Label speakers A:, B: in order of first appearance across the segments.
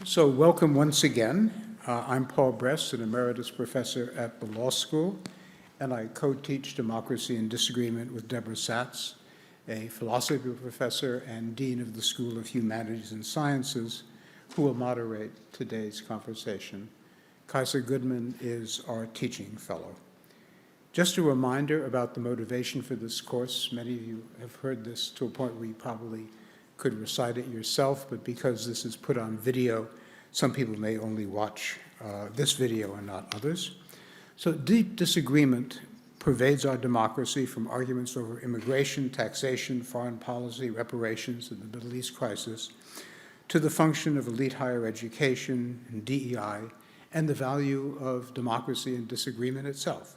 A: So welcome once again. I'm Paul Bress, an emeritus professor at the law school, and I co-teach Democracy and Disagreement with Deborah Satz, a philosophy professor and dean of the School of Humanities and Sciences, who will moderate today's conversation. Kaiser Goodman is our teaching fellow. Just a reminder about the motivation for this course. Many of you have heard this to a point where you probably could recite it yourself, but because this is put on video, some people may only watch this video and not others. So deep disagreement pervades our democracy, from arguments over immigration, taxation, foreign policy, reparations, and the Middle East crisis, to the function of elite higher education and DEI, and the value of democracy and disagreement itself.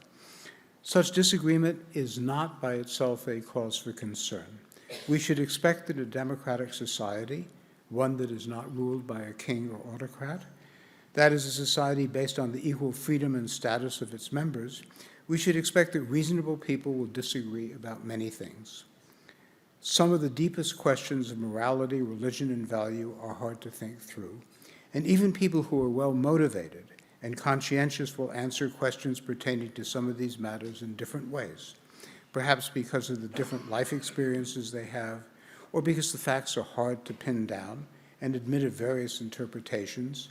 A: Such disagreement is not by itself a cause for concern. We should expect that a democratic society, one that is not ruled by a king or autocrat, that is a society based on the equal freedom and status of its members, we should expect that reasonable people will disagree about many things. Some of the deepest questions of morality, religion, and value are hard to think through, and even people who are well-motivated and conscientious will answer questions pertaining to some of these matters in different ways, perhaps because of the different life experiences they have, or because the facts are hard to pin down and admit of various interpretations,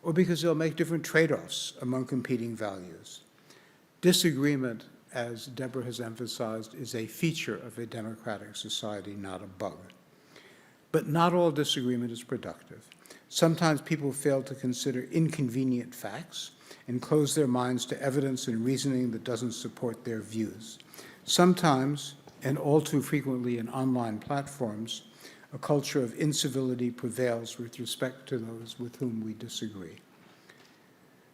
A: or because they'll make different trade-offs among competing values. Disagreement, as Deborah has emphasized, is a feature of a democratic society, not a bug. But not all disagreement is productive. Sometimes people fail to consider inconvenient facts and close their minds to evidence and reasoning that doesn't support their views. Sometimes, and all too frequently in online platforms, a culture of incivility prevails with respect to those with whom we disagree.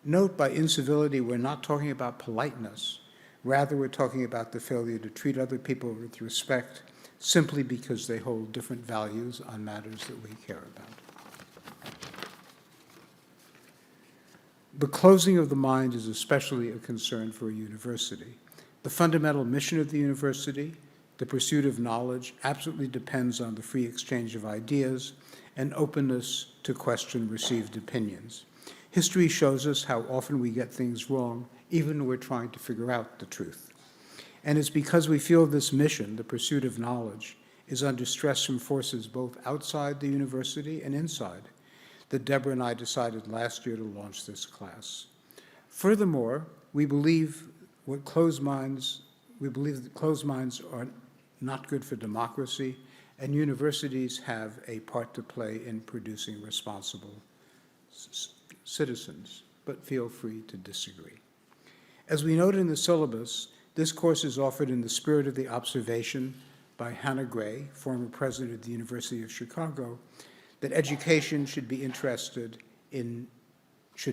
A: Note, by incivility, we're not talking about politeness. Rather, we're talking about the failure to treat other people with respect simply because they hold different values on matters that we care about. The closing of the mind is especially a concern for a university. The fundamental mission of the university, the pursuit of knowledge, absolutely depends on the free exchange of ideas and openness to question received opinions. History shows us how often we get things wrong, even when we're trying to figure out the truth. And it's because we feel this mission, the pursuit of knowledge, is under stress from forces both outside the university and inside, that Deborah and I decided last year to launch this class. Furthermore, we believe that closed minds are not good for democracy, and universities have a part to play in producing responsible citizens, but feel free to disagree. As we note in the syllabus, this course is offered in the spirit of the observation by Hannah Gray, former president of the University of Chicago, that education should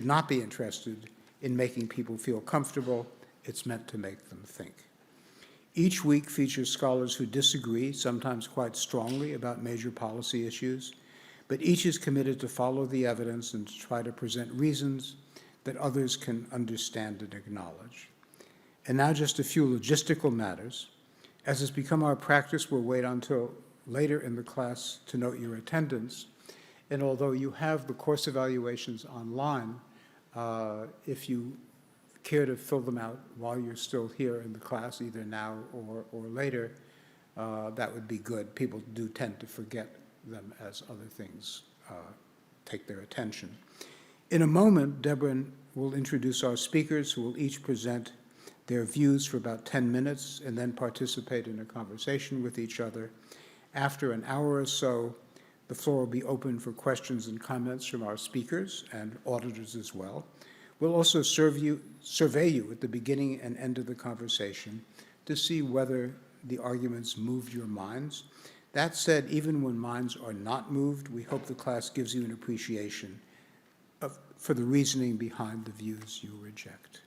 A: not be interested in making people feel comfortable. It's meant to make them think. Each week features scholars who disagree, sometimes quite strongly, about major policy issues, but each is committed to follow the evidence and to try to present reasons that others can understand and acknowledge. And now just a few logistical matters. As has become our practice, we'll wait until later in the class to note your attendance. And although you have the course evaluations online, if you care to fill them out while you're still here in the class, either now or later, that would be good. People do tend to forget them as other things take their attention. In a moment, Deborah will introduce our speakers, who will each present their views for about 10 minutes and then participate in a conversation with each other. After an hour or so, the floor will be open for questions and comments from our speakers and auditors as well. We'll also survey you at the beginning and end of the conversation to see whether the arguments moved your minds. That said, even when minds are not moved, we hope the class gives you an appreciation for the reasoning behind the views you reject.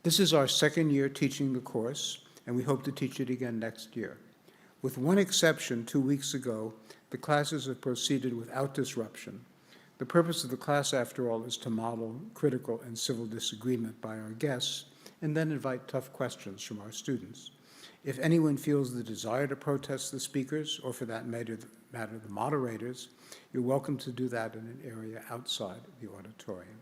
A: This is our second year teaching the course, and we hope to teach it again next year. With one exception, 2 weeks ago, the classes have proceeded without disruption. The purpose of the class, after all, is to model critical and civil disagreement by our guests, and then invite tough questions from our students. If anyone feels the desire to protest the speakers, or for that matter, the moderators, you're welcome to do that in an area outside the auditorium.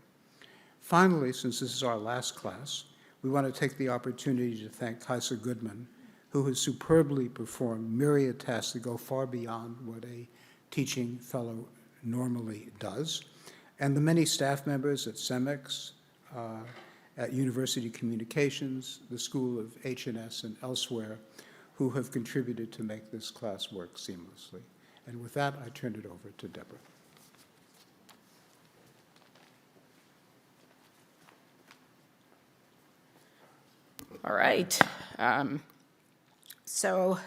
A: Finally, since this is our last class, we want to take the opportunity to thank Kaiser Goodman, who has superbly performed myriad tasks that go far beyond what a teaching fellow normally does, and the many staff members at CEMEX, at University Communications, the School of H&S, and elsewhere, who have contributed to make this class work seamlessly. And with that, I turn it over to Deborah.
B: All right. So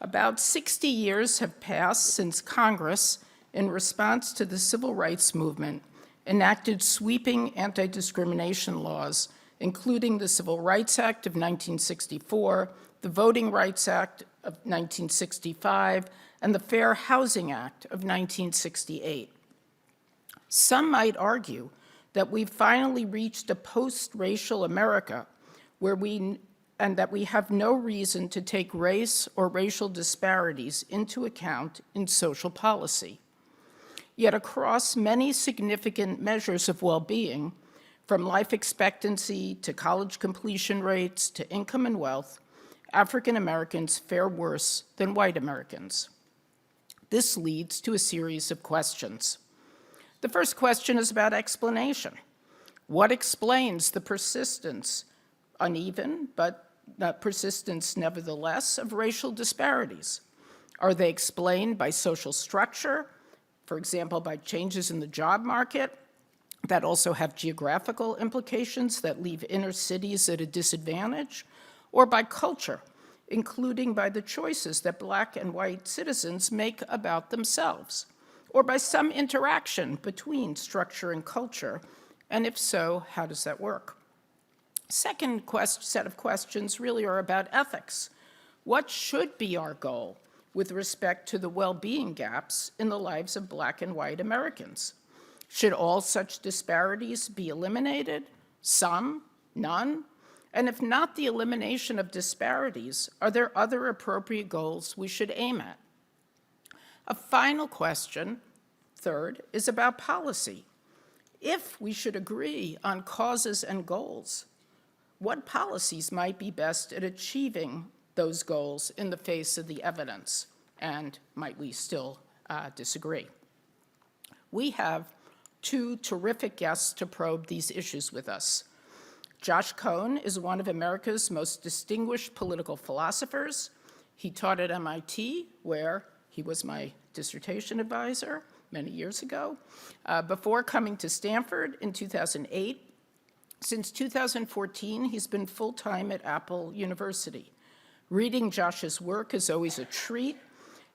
B: about 60 years have passed since Congress, in response to the civil rights movement, enacted sweeping anti-discrimination laws, including the Civil Rights Act of 1964, the Voting Rights Act of 1965, and the Fair Housing Act of 1968. Some might argue that we've finally reached a post-racial America and that we have no reason to take race or racial disparities into account in social policy. Yet across many significant measures of well-being, from life expectancy to college completion rates to income and wealth, African Americans fare worse than white Americans. This leads to a series of questions. The first question is about explanation. What explains the persistence, uneven, but persistence nevertheless, of racial disparities? Are they explained by social structure, for example, by changes in the job market that also have geographical implications that leave inner cities at a disadvantage, or by culture, including by the choices that Black and white citizens make about themselves, or by some interaction between structure and culture, and if so, how does that work? Second set of questions really are about ethics. What should be our goal with respect to the well-being gaps in the lives of Black and white Americans? Should all such disparities be eliminated? Some? None? And if not the elimination of disparities, are there other appropriate goals we should aim at? A final question, third, is about policy. If we should agree on causes and goals, what policies might be best at achieving those goals in the face of the evidence? And might we still disagree? We have two terrific guests to probe these issues with us. Josh Cohn is one of America's most distinguished political philosophers. He taught at MIT, where he was my dissertation advisor many years ago, before coming to Stanford in 2008. Since 2014, he's been full-time at Apple University. Reading Josh's work is always a treat.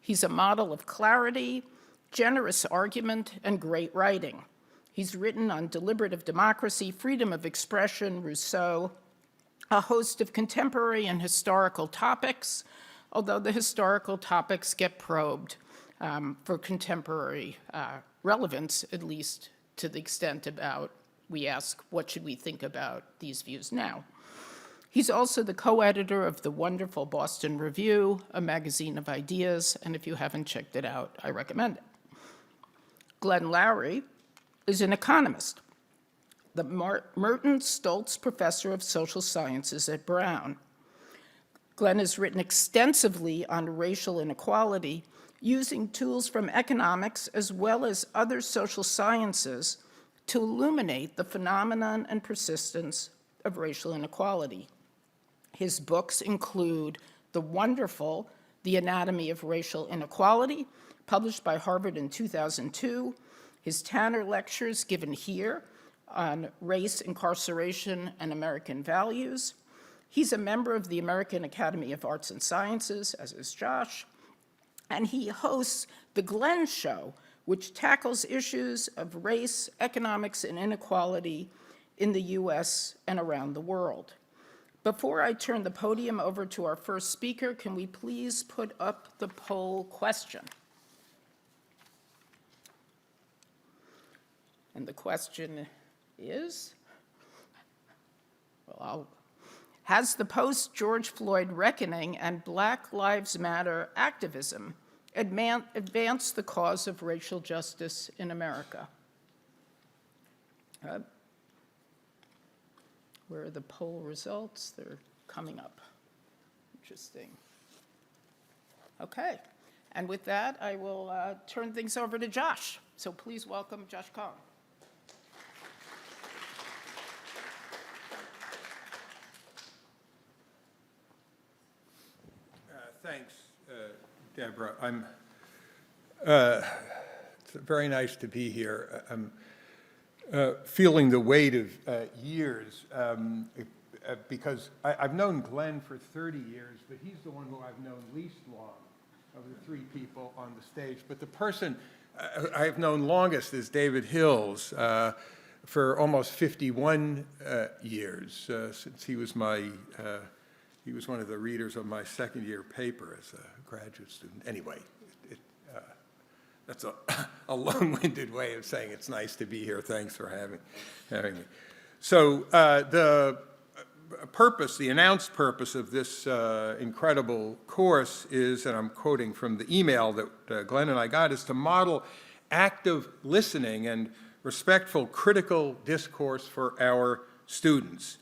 B: He's a model of clarity, generous argument, and great writing. He's written on deliberative democracy, freedom of expression, Rousseau, a host of contemporary and historical topics, although the historical topics get probed for contemporary relevance, at least to the extent about we ask, what should we think about these views now? He's also the co-editor of the wonderful Boston Review, a magazine of ideas, and if you haven't checked it out, I recommend it. Glenn Loury is an economist, the Merton Stoltz Professor of Social Sciences at Brown. Glenn has written extensively on racial inequality, using tools from economics as well as other social sciences to illuminate the phenomenon and persistence of racial inequality. His books include the wonderful The Anatomy of Racial Inequality, published by Harvard in 2002, his Tanner Lectures given here on race, incarceration, and American values. He's a member of the American Academy of Arts and Sciences, as is Josh, and he hosts The Glenn Show, which tackles issues of race, economics, and inequality in the US and around the world. Before I turn the podium over to our first speaker, can we please put up the poll question? And the question is, well, has the post-George Floyd reckoning and Black Lives Matter activism advanced the cause of racial justice in America? Where are the poll results? They're coming up. Interesting. Okay. And with that, I will turn things over to Josh. So please welcome Josh Cohen.
C: Thanks, Deborah. It's very nice to be here. I'm feeling the weight of years because I've known Glenn for 30 years, but he's the one who I've known least long of the three people on the stage. But the person I've known longest is David Hills for almost 51 years, since he was he was one of the readers of my second-year paper as a graduate student. Anyway, that's a long-winded way of saying it's nice to be here. Thanks for having me. So the announced purpose of this incredible course is, and I'm quoting from the email that Glenn and I got, is to model active listening and respectful critical discourse for our students.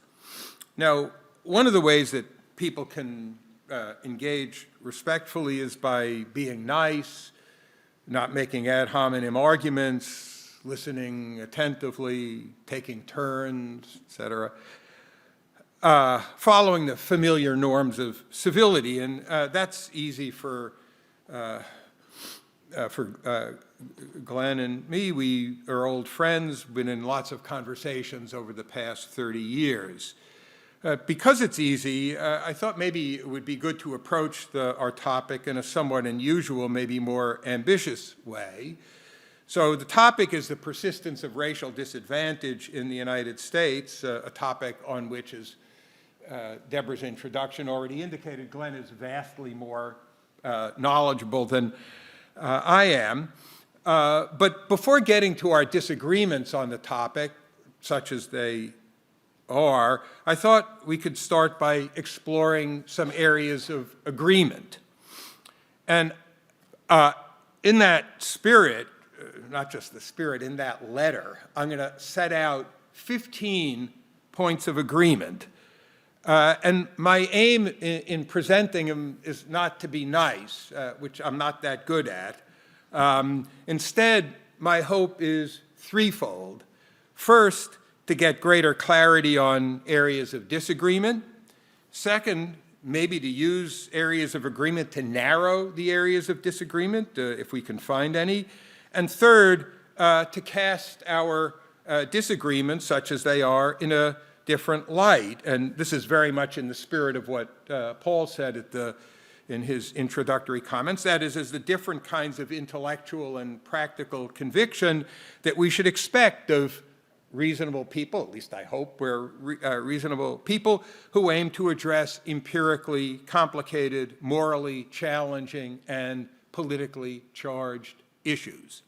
C: Now, one of the ways that people can engage respectfully is by being nice, not making ad hominem arguments, listening attentively, taking turns, et cetera, following the familiar norms of civility. And that's easy for Glenn and me. We are old friends, been in lots of conversations over the past 30 years. Because it's easy, I thought maybe it would be good to approach our topic in a somewhat unusual, maybe more ambitious way. So the topic is the persistence of racial disadvantage in the United States, a topic on which, as Deborah's introduction already indicated, Glenn is vastly more knowledgeable than I am. But before getting to our disagreements on the topic, such as they are, I thought we could start by exploring some areas of agreement. And in that spirit, not just the spirit, in that letter, I'm going to set out 15 points of agreement. And my aim in presenting them is not to be nice, which I'm not that good at. Instead, my hope is threefold. First, to get greater clarity on areas of disagreement. Second, maybe to use areas of agreement to narrow the areas of disagreement, if we can find any. And third, to cast our disagreements, such as they are, in a different light. And this is very much in the spirit of what Paul said in his introductory comments. That is, the different kinds of intellectual and practical conviction that we should expect of reasonable people, at least I hope we're reasonable people, who aim to address empirically complicated, morally challenging, and politically charged issues.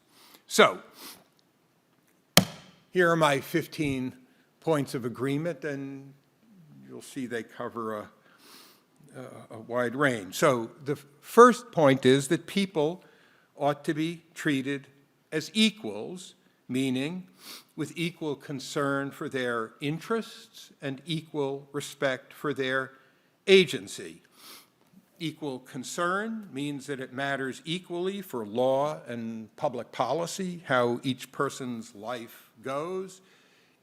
C: So, here are my 15 points of agreement, and you'll see they cover a wide range. So, the first point is that people ought to be treated as equals, meaning with equal concern for their interests and equal respect for their agency. Equal concern means that it matters equally for law and public policy, how each person's life goes.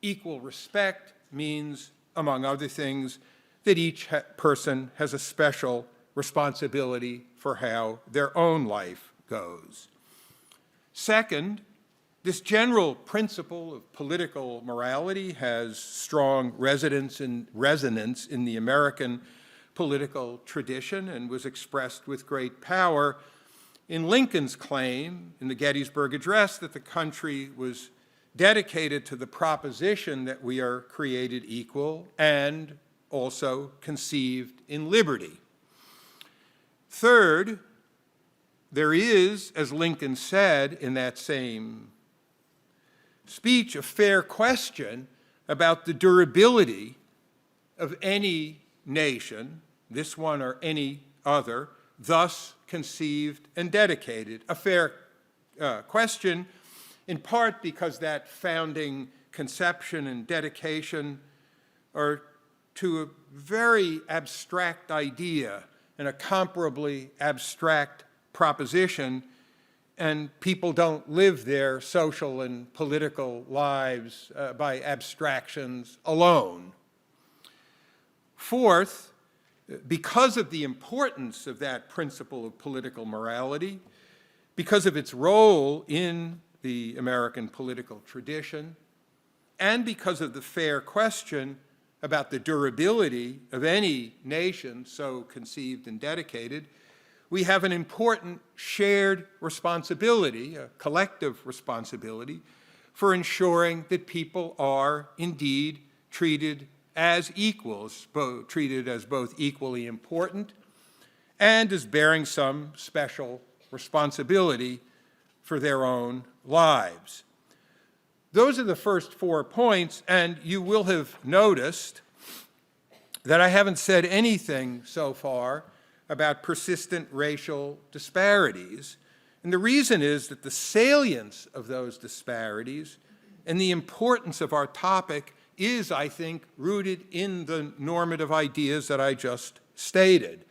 C: Equal respect means, among other things, that each person has a special responsibility for how their own life goes. Second, this general principle of political morality has strong resonance in the American political tradition and was expressed with great power in Lincoln's claim in the Gettysburg Address that the country was dedicated to the proposition that we are created equal and also conceived in liberty. Third, there is, as Lincoln said in that same speech, a fair question about the durability of any nation, this one or any other, thus conceived and dedicated? A fair question, in part because that founding conception and dedication are to a very abstract idea and a comparably abstract proposition, and people don't live their social and political lives by abstractions alone. Fourth, because of the importance of that principle of political morality, because of its role in the American political tradition, and because of the fair question about the durability of any nation so conceived and dedicated, we have an important shared responsibility, a collective responsibility, for ensuring that people are indeed treated as equals, treated as both equally important and as bearing some special responsibility for their own lives. Those are the first 4 points, and you will have noticed that I haven't said anything so far about persistent racial disparities. And the reason is that the salience of those disparities and the importance of our topic is, I think, rooted in the normative ideas that I just stated,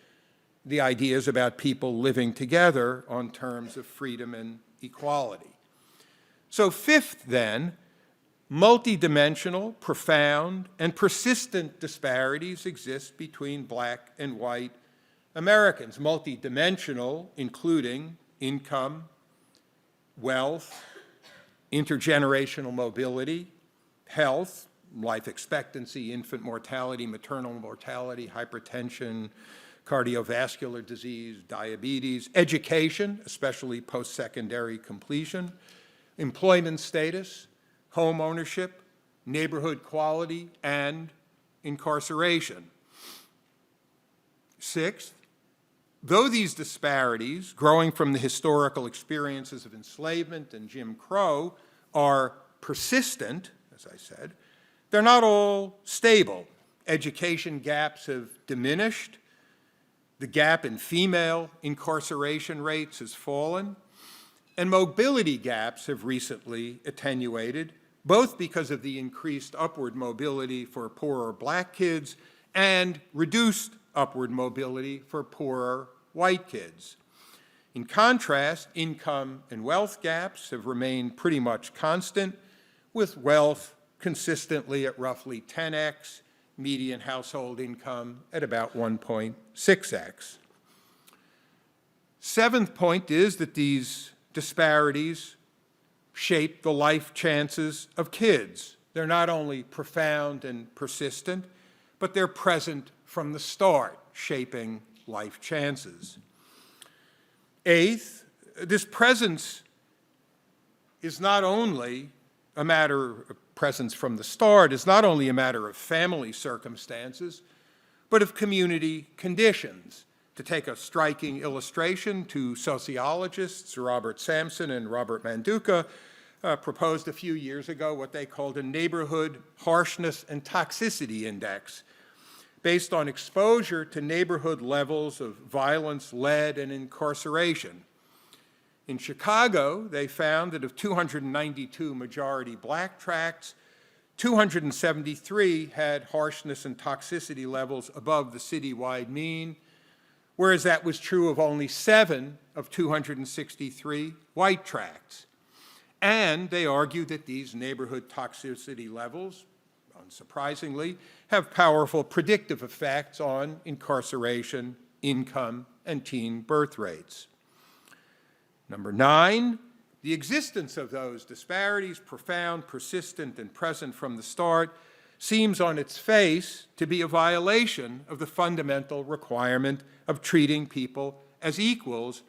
C: the ideas about people living together on terms of freedom and equality. So fifth, then, multidimensional, profound, and persistent disparities exist between black and white Americans. Multidimensional, including income, wealth, intergenerational mobility, health, life expectancy, infant mortality, maternal mortality, hypertension, cardiovascular disease, diabetes, education, especially post-secondary completion, employment status, home ownership, neighborhood quality, and incarceration. Sixth, though these disparities, growing from the historical experiences of enslavement and Jim Crow, are persistent, as I said, they're not all stable. Education gaps have diminished. The gap in female incarceration rates has fallen. And mobility gaps have recently attenuated, both because of the increased upward mobility for poorer black kids and reduced upward mobility for poorer white kids. In contrast, income and wealth gaps have remained pretty much constant, with wealth consistently at roughly 10x, median household income at about 1.6x. Seventh point is that these disparities shape the life chances of kids. They're not only profound and persistent, but they're present from the start, shaping life chances. Eighth, this presence is not only a matter of presence from the start, is not only a matter of family circumstances, but of community conditions. To take a striking illustration, two sociologists, Robert Sampson and Robert Manduca, proposed a few years ago what they called a neighborhood harshness and toxicity index, based on exposure to neighborhood levels of violence, lead, and incarceration. In Chicago, they found that of 292 majority black tracts, 273 had harshness and toxicity levels above the citywide mean, whereas that was true of only 7 of 263 white tracts. And they argued that these neighborhood toxicity levels, unsurprisingly, have powerful predictive effects on incarceration, income, and teen birth rates. Number 9, the existence of those disparities, profound, persistent, and present from the start, seems on its face to be a violation of the fundamental requirement of treating people as equals,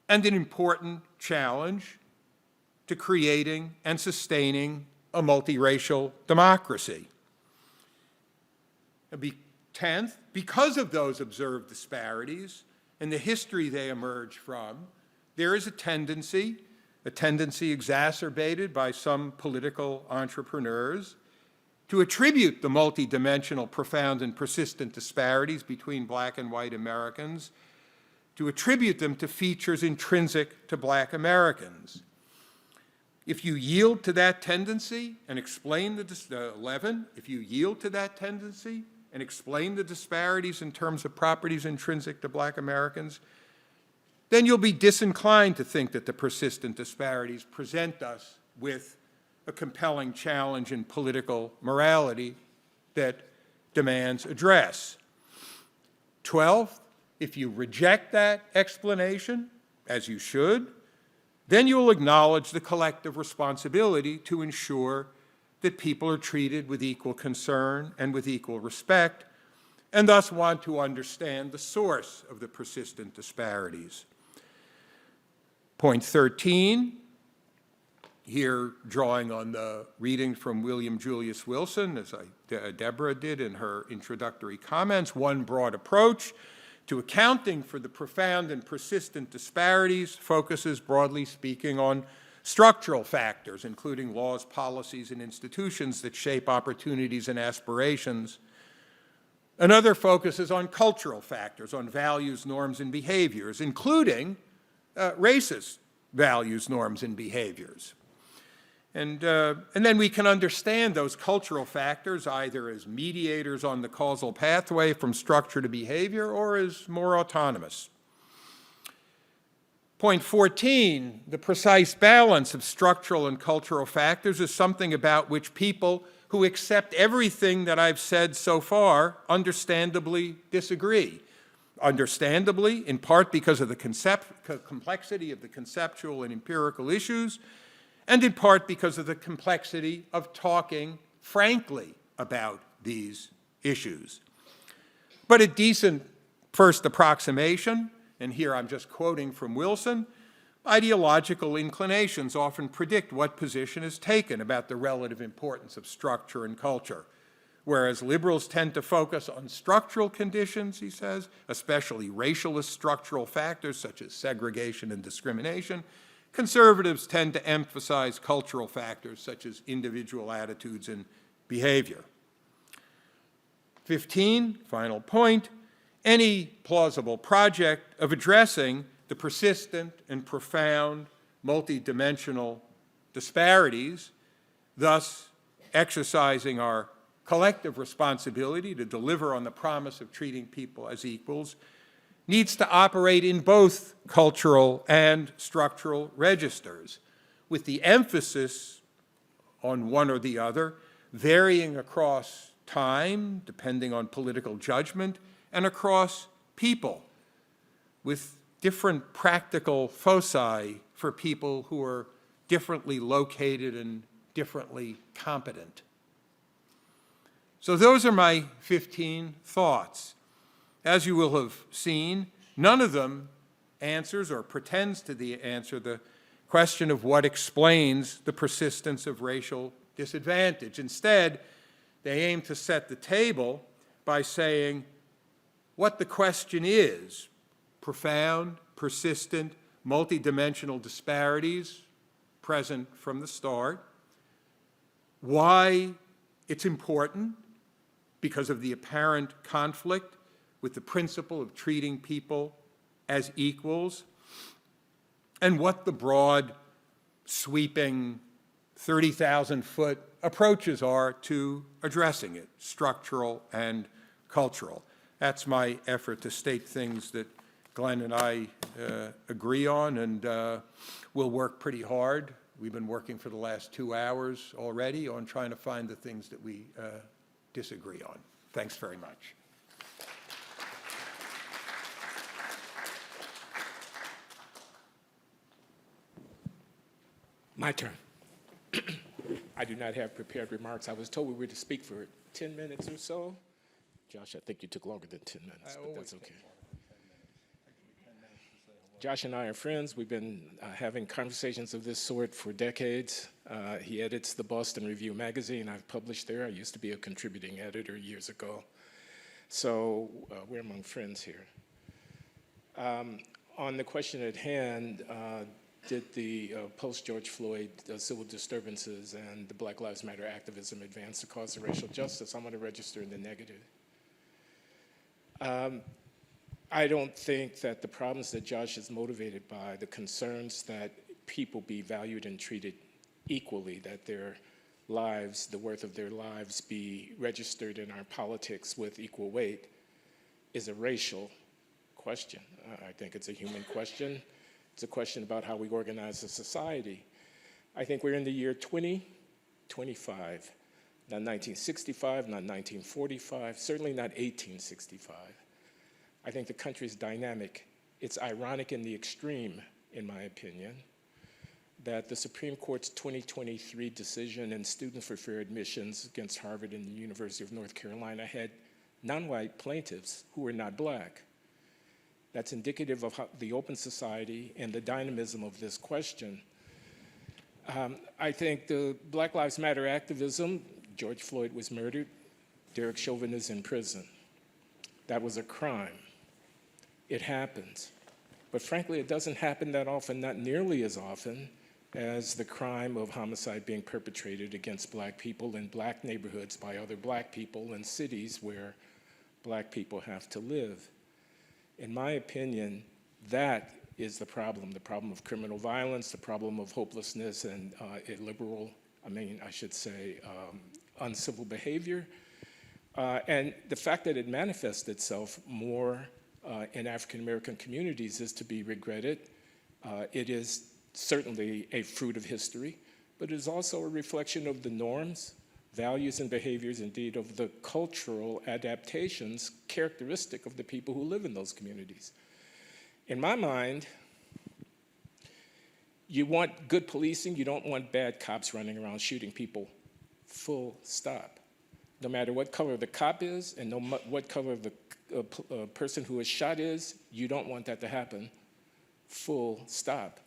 C: and an important challenge to creating and sustaining a multiracial democracy. 10th, because of those observed disparities and the history they emerge from, there is a tendency exacerbated by some political entrepreneurs, to attribute the multidimensional, profound, and persistent disparities between black and white Americans, to attribute them to features intrinsic to black Americans. If you yield to that tendency and explain if you yield to that tendency and explain the disparities in terms of properties intrinsic to black Americans, then you'll be disinclined to think that the persistent disparities present us with a compelling challenge in political morality that demands address. 12, if you reject that explanation, as you should, then you will acknowledge the collective responsibility to ensure that people are treated with equal concern and with equal respect, and thus want to understand the source of the persistent disparities. Point 13, here drawing on the reading from William Julius Wilson, as Deborah did in her introductory comments, one broad approach to accounting for the profound and persistent disparities focuses, broadly speaking, on structural factors, including laws, policies, and institutions that shape opportunities and aspirations. Another focuses on cultural factors, on values, norms, and behaviors, including racist values, norms, and behaviors. And then we can understand those cultural factors either as mediators on the causal pathway from structure to behavior or as more autonomous. Point 14, the precise balance of structural and cultural factors is something about which people who accept everything that I've said so far understandably disagree. Understandably, in part because of the complexity of the conceptual and empirical issues, and in part because of the complexity of talking frankly about these issues. But a decent first approximation, and here I'm just quoting from Wilson, ideological inclinations often predict what position is taken about the relative importance of structure and culture. Whereas liberals tend to focus on structural conditions, he says, especially racialist structural factors such as segregation and discrimination, conservatives tend to emphasize cultural factors such as individual attitudes and behavior. 15, final point, any plausible project of addressing the persistent and profound multidimensional disparities, thus exercising our collective responsibility to deliver on the promise of treating people as equals, needs to operate in both cultural and structural registers, with the emphasis on one or the other, varying across time, depending on political judgment, and across people, with different practical foci for people who are differently located and differently competent. So those are my 15 thoughts. As you will have seen, none of them answers or pretends to answer the question of what explains the persistence of racial disadvantage. Instead, they aim to set the table by saying what the question is: profound, persistent, multidimensional disparities present from the start, why it's important because of the apparent conflict with the principle of treating people as equals, and what the broad, sweeping, 30,000-foot approaches are to addressing it, structural and cultural. That's my effort to state things that Glenn and I agree on, and we'll work pretty hard. We've been working for the last 2 hours already on trying to find the things that we disagree on. Thanks very much.
D: My turn. I do not have prepared remarks. I was told we were to speak for 10 minutes or so. Josh, I think you took longer than 10 minutes, but that's okay. Josh and I are friends. We've been having conversations of this sort for decades. He edits the Boston Review magazine. I've published there. I used to be a contributing editor years ago. So we're among friends here. On the question at hand, did the post-George Floyd civil disturbances and the Black Lives Matter activism advance the cause of racial justice? I'm going to register in the negative. I don't think that the problems that Josh is motivated by, the concerns that people be valued and treated equally, that their lives, the worth of their lives be registered in our politics with equal weight, is a racial question. I think it's a human question. It's a question about how we organize a society. I think we're in the year 2025, not 1965, not 1945, certainly not 1865. I think the country is dynamic. It's ironic in the extreme, in my opinion, that the Supreme Court's 2023 decision in Students for Fair Admissions against Harvard and the University of North Carolina had non-white plaintiffs who were not Black. That's indicative of the open society and the dynamism of this question. I think the Black Lives Matter activism, George Floyd was murdered, Derek Chauvin is in prison. That was a crime. It happens. But frankly, it doesn't happen that often, not nearly as often as the crime of homicide being perpetrated against Black people in Black neighborhoods by other Black people in cities where Black people have to live. In my opinion, that is the problem of criminal violence, the problem of hopelessness and uncivil behavior. And the fact that it manifests itself more in African-American communities is to be regretted. It is certainly a fruit of history, but it is also a reflection of the norms, values, and behaviors, indeed, of the cultural adaptations characteristic of the people who live in those communities. In my mind, you want good policing, you don't want bad cops running around shooting people, full stop. No matter what color the cop is and what color the person who is shot is, you don't want that to happen, full stop.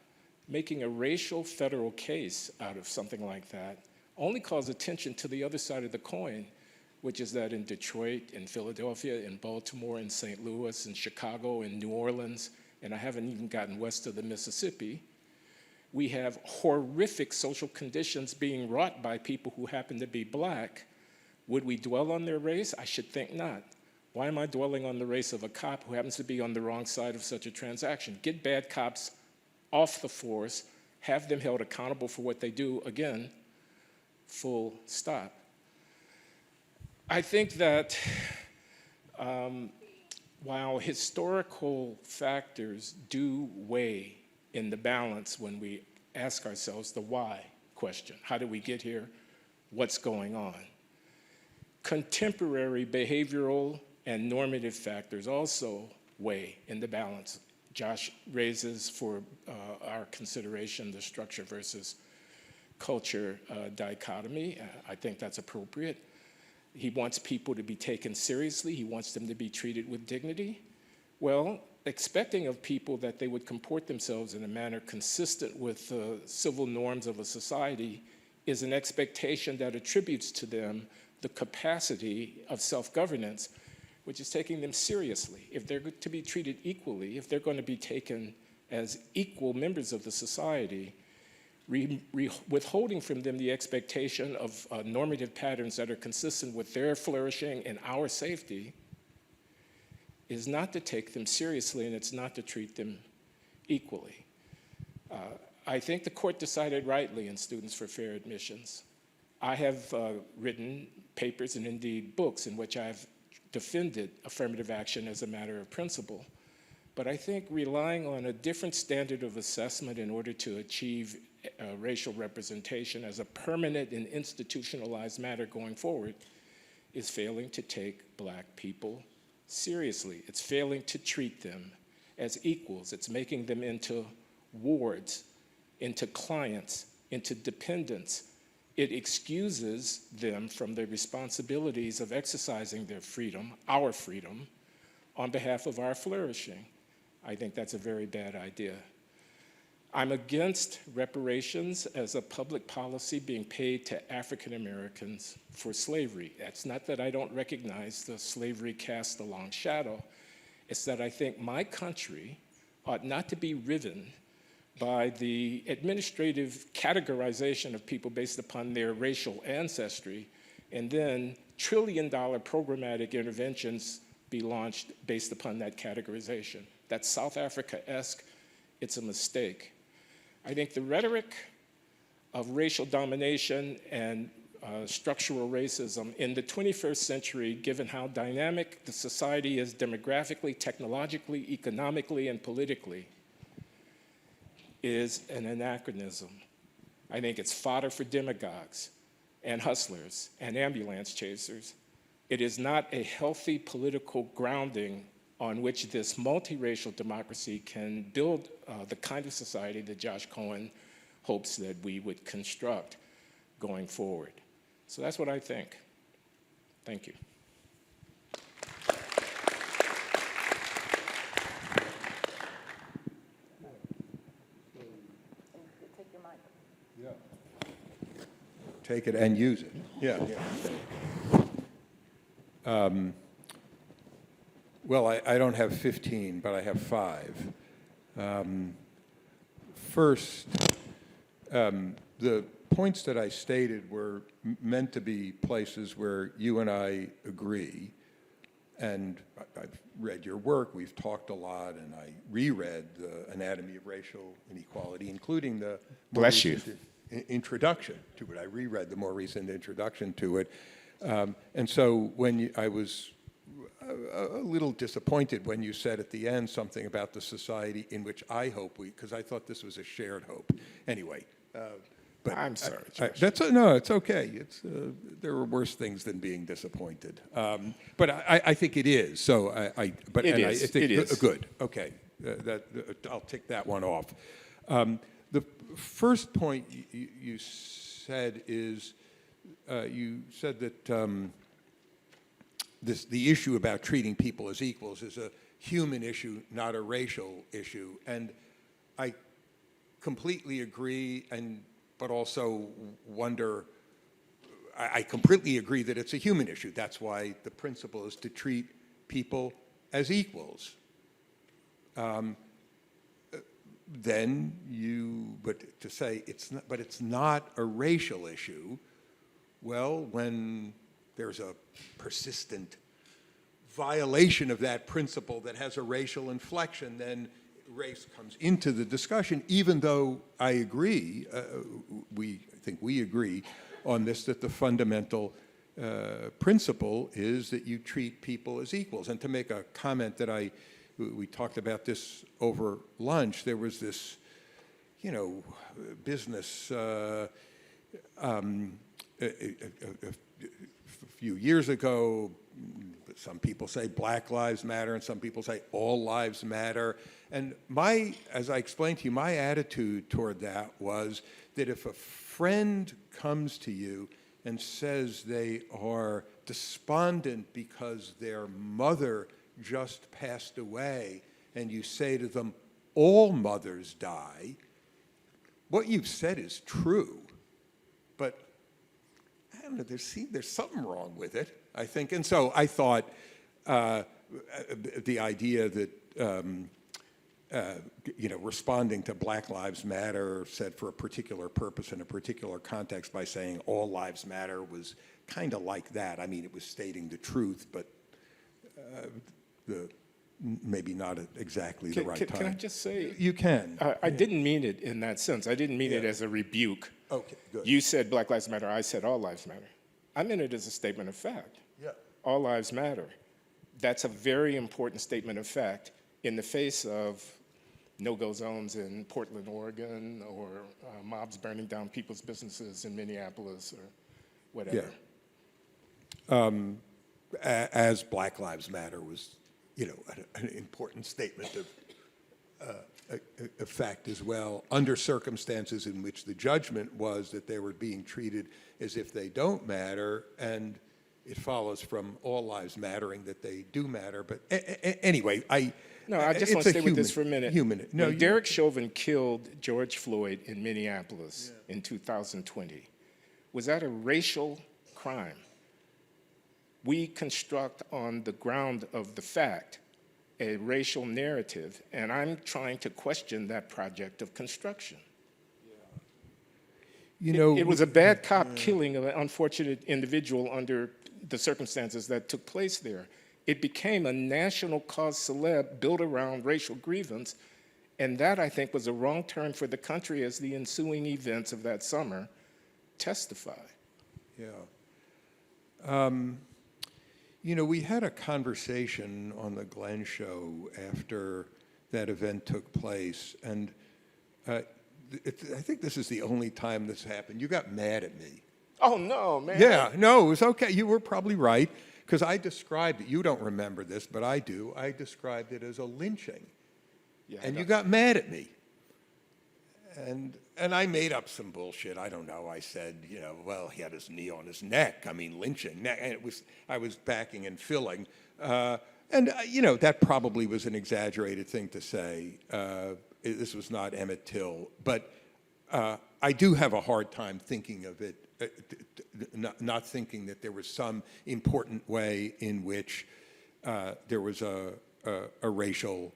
D: Making a racial federal case out of something like that only calls attention to the other side of the coin, which is that in Detroit, in Philadelphia, in Baltimore, in St. Louis, in Chicago, in New Orleans, and I haven't even gotten west of the Mississippi, we have horrific social conditions being wrought by people who happen to be Black. Would we dwell on their race? I should think not. Why am I dwelling on the race of a cop who happens to be on the wrong side of such a transaction? Get bad cops off the force, have them held accountable for what they do, again, full stop. I think that while historical factors do weigh in the balance when we ask ourselves the why question, how did we get here, what's going on? Contemporary behavioral and normative factors also weigh in the balance. Josh raises for our consideration the structure versus culture dichotomy. I think that's appropriate. He wants people to be taken seriously. He wants them to be treated with dignity. Well, expecting of people that they would comport themselves in a manner consistent with the civil norms of a society is an expectation that attributes to them the capacity of self-governance, which is taking them seriously. If they're to be treated equally, if they're going to be taken as equal members of the society, withholding from them the expectation of normative patterns that are consistent with their flourishing and our safety is not to take them seriously, and it's not to treat them equally. I think the court decided rightly in Students for Fair Admissions. I have written papers and indeed books in which I've defended affirmative action as a matter of principle. But I think relying on a different standard of assessment in order to achieve racial representation as a permanent and institutionalized matter going forward is failing to take Black people seriously. It's failing to treat them as equals. It's making them into wards, into clients, into dependents. It excuses them from their responsibilities of exercising their freedom, our freedom, on behalf of our flourishing. I think that's a very bad idea. I'm against reparations as a public policy being paid to African Americans for slavery. That's not that I don't recognize the slavery cast a long shadow. It's that I think my country ought not to be riven by the administrative categorization of people based upon their racial ancestry, and then trillion-dollar programmatic interventions be launched based upon that categorization. That's South Africa-esque. It's a mistake. I think the rhetoric of racial domination and structural racism in the 21st century, given how dynamic the society is demographically, technologically, economically, and politically, is an anachronism. I think it's fodder for demagogues and hustlers and ambulance chasers. It is not a healthy political grounding on which this multiracial democracy can build the kind of society that Josh Cohen hopes that we would construct going forward. So that's what I think. Thank you.
C: Take it and use it. Yeah. Well, I don't have 15, but I have 5. First, the points that I stated were meant to be places where you and I agree. And I've read your work, we've talked a lot, and I reread The Anatomy of Racial Inequality, including the more
D: Bless you.
C: recent introduction to it. I reread the more recent introduction to it. And so when I was a little disappointed when you said at the end something about the society in which I hope because I thought this was a shared hope. Anyway. But
D: I'm sorry, George.
C: No, it's okay. There are worse things than being disappointed. But I think it is. So I think
D: It is.
C: Good. Okay. I'll tick that one off. The first point you said is you said that the issue about treating people as equals is a human issue, not a racial issue, and I completely agree. But also wonder, I completely agree that it's a human issue. That's why the principle is to treat people as equals. But to say it's not a racial issue, well, when there's a persistent violation of that principle that has a racial inflection, then race comes into the discussion, even though I agree, I think we agree on this, that the fundamental principle is that you treat people as equals. And to make a comment that we talked about this over lunch, there was this, business a few years ago. Some people say Black Lives Matter, and some people say all lives matter. And as I explained to you, my attitude toward that was that if a friend comes to you and says they are despondent because their mother just passed away, and you say to them, all mothers die, what you've said is true, but I don't know, there's something wrong with it, I think. And so I thought the idea that responding to Black Lives Matter said for a particular purpose in a particular context by saying all lives matter was kind of like that. I mean, it was stating the truth, but maybe not at exactly the right time.
D: Can I just say?
C: You can.
D: I didn't mean it in that sense. I didn't mean it as a rebuke.
C: Okay, good.
D: You said Black Lives Matter, I said all lives matter. I meant it as a statement of fact.
C: Yeah.
D: All lives matter. That's a very important statement of fact in the face of no-go zones in Portland, Oregon, or mobs burning down people's businesses in Minneapolis or whatever.
C: Yeah. As Black Lives Matter was, an important statement of fact as well, under circumstances in which the judgment was that they were being treated as if they don't matter, and it follows from all lives mattering that they do matter. But anyway, I
D: just want to stay with this for a minute.
C: No,
D: when Derek Chauvin killed George Floyd in Minneapolis in 2020, was that a racial crime? We construct on the ground of the fact a racial narrative, and I'm trying to question that project of construction.
C: You know,
D: It was a bad cop killing of an unfortunate individual under the circumstances that took place there. It became a national cause célèbre built around racial grievance, and that, I think, was a wrong turn for the country, as the ensuing events of that summer testify.
C: yeah. You know, we had a conversation on the Glenn Show after that event took place, and I think this is the only time this happened. You got mad at me.
D: Oh, no, man.
C: Yeah, no, it was okay. You were probably right, because I described it. You don't remember this, but I do. I described it as a lynching,
D: Yeah,
C: and
D: I
C: you
D: don't-
C: got mad at me. And I made up some bullshit. I don't know. I said, you know, well, he had his knee on his neck. I mean, lynching. And I was backing and filling. You know, that probably was an exaggerated thing to say. This was not Emmett Till. But I do have a hard time thinking of it, not thinking that there was some important way in which there was a racial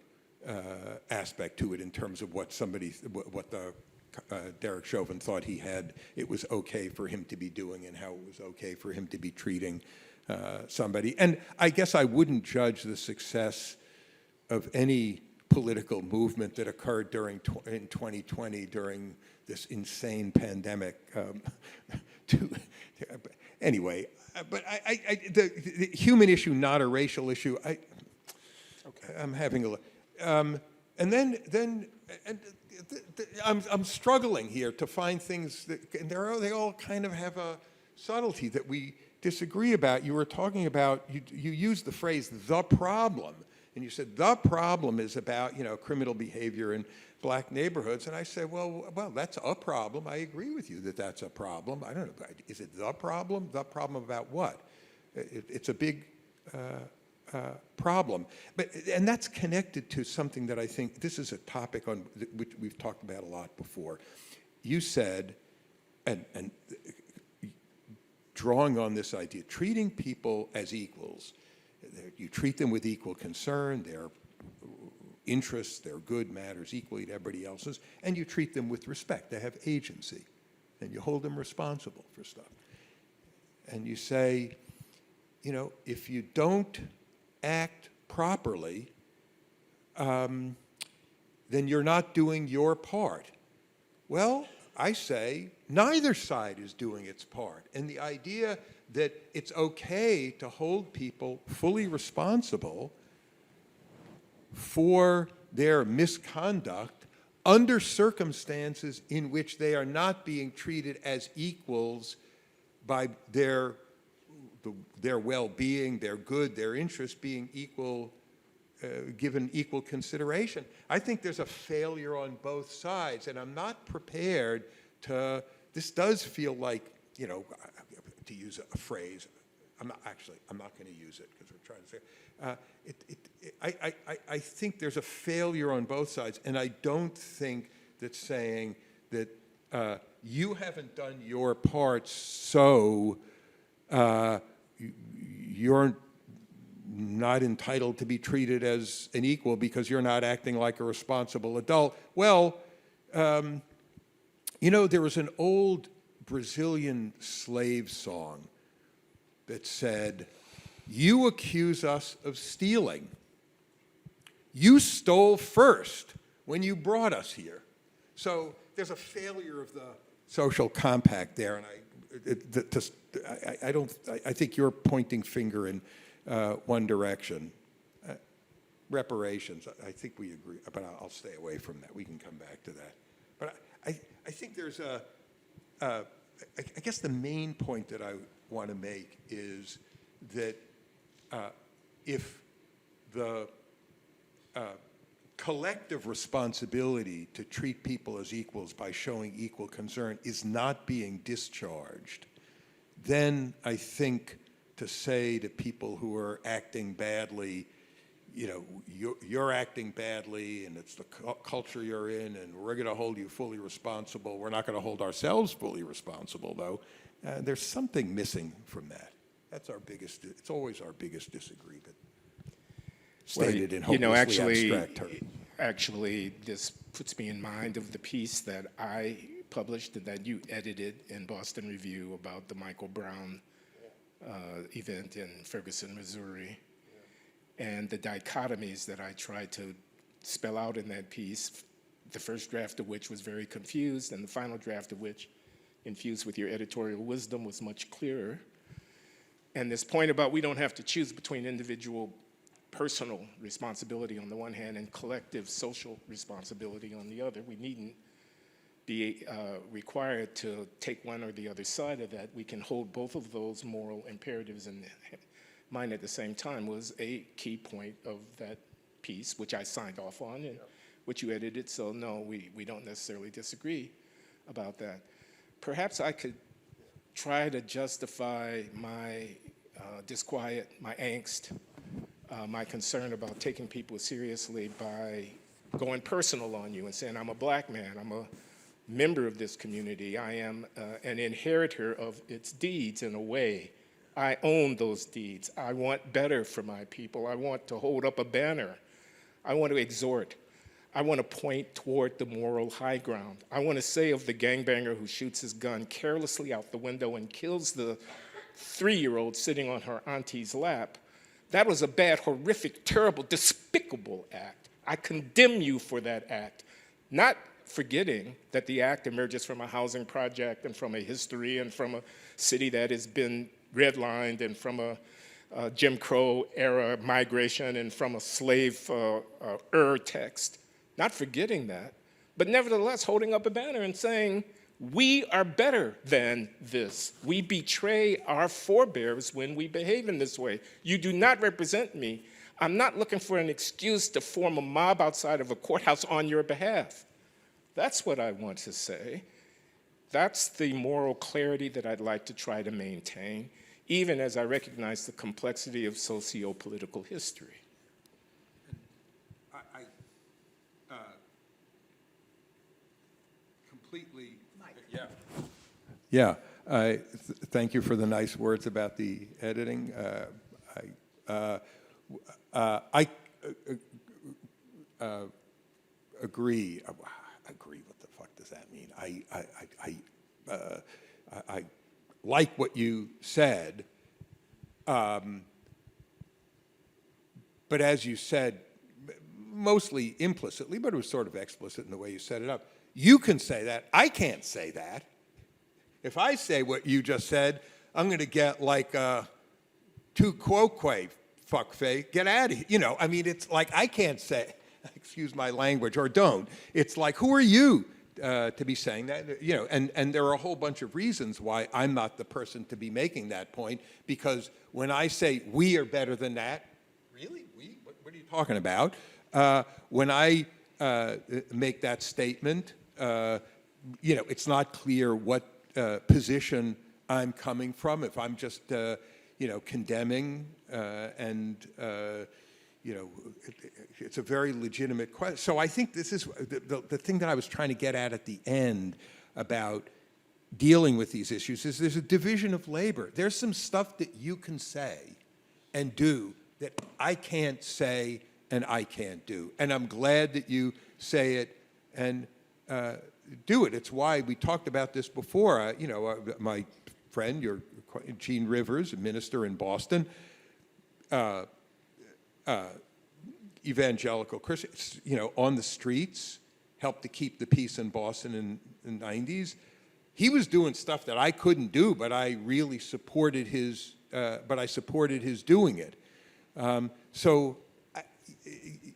C: aspect to it in terms of what Derek Chauvin thought he had, it was okay for him to be doing, and how it was okay for him to be treating somebody. And I guess I wouldn't judge the success of any political movement that occurred in 2020 during this insane pandemic. Anyway, but the human issue, not a racial issue. I'm having a look. And then I'm struggling here to find things that, and they all kind of have a subtlety that we disagree about. You were talking about, you used the phrase, the problem, and you said, the problem is about, you know, criminal behavior in black neighborhoods. And I said, well, that's a problem. I agree with you that that's a problem. I don't know, is it the problem? The problem about what? It's a big problem. And that's connected to something that I think, this is a topic on which we've talked about a lot before. You said, and drawing on this idea, treating people as equals. You treat them with equal concern, their interests, their good matters equally to everybody else's, and you treat them with respect. They have agency, and you hold them responsible for stuff. And you say, you know, if you don't act properly, then you're not doing your part. Well, I say neither side is doing its part. And the idea that it's okay to hold people fully responsible for their misconduct under circumstances in which they are not being treated as equals by their well-being, their good, their interests being equal, given equal consideration. I think there's a failure on both sides, and I'm not prepared to, this does feel like, you know, to use a phrase, I'm not going to use it because we're trying to say, I think there's a failure on both sides, and I don't think that saying that you haven't done your part, so you're not entitled to be treated as an equal because you're not acting like a responsible adult. Well, you know, there was an old Brazilian slave song that said, "You accuse us of stealing. You stole first when you brought us here." So there's a failure of the social compact there, and I think you're pointing finger in one direction. Reparations, I think we agree, but I'll stay away from that. We can come back to that. But I think there's I guess the main point that I want to make is that if the collective responsibility to treat people as equals by showing equal concern is not being discharged, then I think to say to people who are acting badly, you know, you're acting badly and it's the culture you're in and we're going to hold you fully responsible. We're not going to hold ourselves fully responsible, though. There's something missing from that. That's our biggest, it's always our biggest disagreement.
E: stated in
D: You know,
E: hopelessly abstract terms.
D: actually, this puts me in mind of the piece that I published and that you edited in Boston Review about the Michael Brown event in Ferguson, Missouri, and the dichotomies that I tried to spell out in that piece, the first draft of which was very confused, and the final draft of which, infused with your editorial wisdom, was much clearer. And this point about we don't have to choose between individual personal responsibility on the one hand and collective social responsibility on the other. We needn't be required to take one or the other side of that. We can hold both of those moral imperatives in mind at the same time was a key point of that piece, which I signed off on and which you edited. So no, we don't necessarily disagree about that. Perhaps I could try to justify my disquiet, my angst, my concern about taking people seriously by going personal on you and saying, I'm a black man, I'm a member of this community, I am an inheritor of its deeds in a way. I own those deeds. I want better for my people. I want to hold up a banner. I want to exhort. I want to point toward the moral high ground. I want to say of the gangbanger who shoots his gun carelessly out the window and kills the 3-year-old sitting on her auntie's lap, that was a bad, horrific, terrible, despicable act. I condemn you for that act, not forgetting that the act emerges from a housing project and from a history and from a city that has been redlined and from a Jim Crow era migration and from a slave text. Not forgetting that, but nevertheless holding up a banner and saying, we are better than this. We betray our forebears when we behave in this way. You do not represent me. I'm not looking for an excuse to form a mob outside of a courthouse on your behalf. That's what I want to say. That's the moral clarity that I'd like to try to maintain, even as I recognize the complexity of socio-political history.
C: I completely, thank you for the nice words about the editing. I agree. Agree, what the fuck does that mean? I like what you said, but as you said, mostly implicitly, but it was sort of explicit in the way you set it up. You can say that. I can't say that. If I say what you just said, I'm going to get like tu quoque, fuckface, get out of here. You know, I mean, it's like I can't say, excuse my language, or don't. It's like, who are you to be saying that? You know, and there are a whole bunch of reasons why I'm not the person to be making that point, because when I say we are better than that, really? We? What are you talking about? When I make that statement, you know, it's not clear what position I'm coming from. If I'm just, you know, condemning and, you know, it's a very legitimate question. So I think this is the thing that I was trying to get at the end about dealing with these issues is there's a division of labor. There's some stuff that you can say and do that I can't say and I can't do. And I'm glad that you say it and do it. It's why we talked about this before. You know, my friend, Gene Rivers, a minister in Boston, evangelical Christian, you know, on the streets, helped to keep the peace in Boston in the 90s. He was doing stuff that I couldn't do, but I really supported his, doing it. So,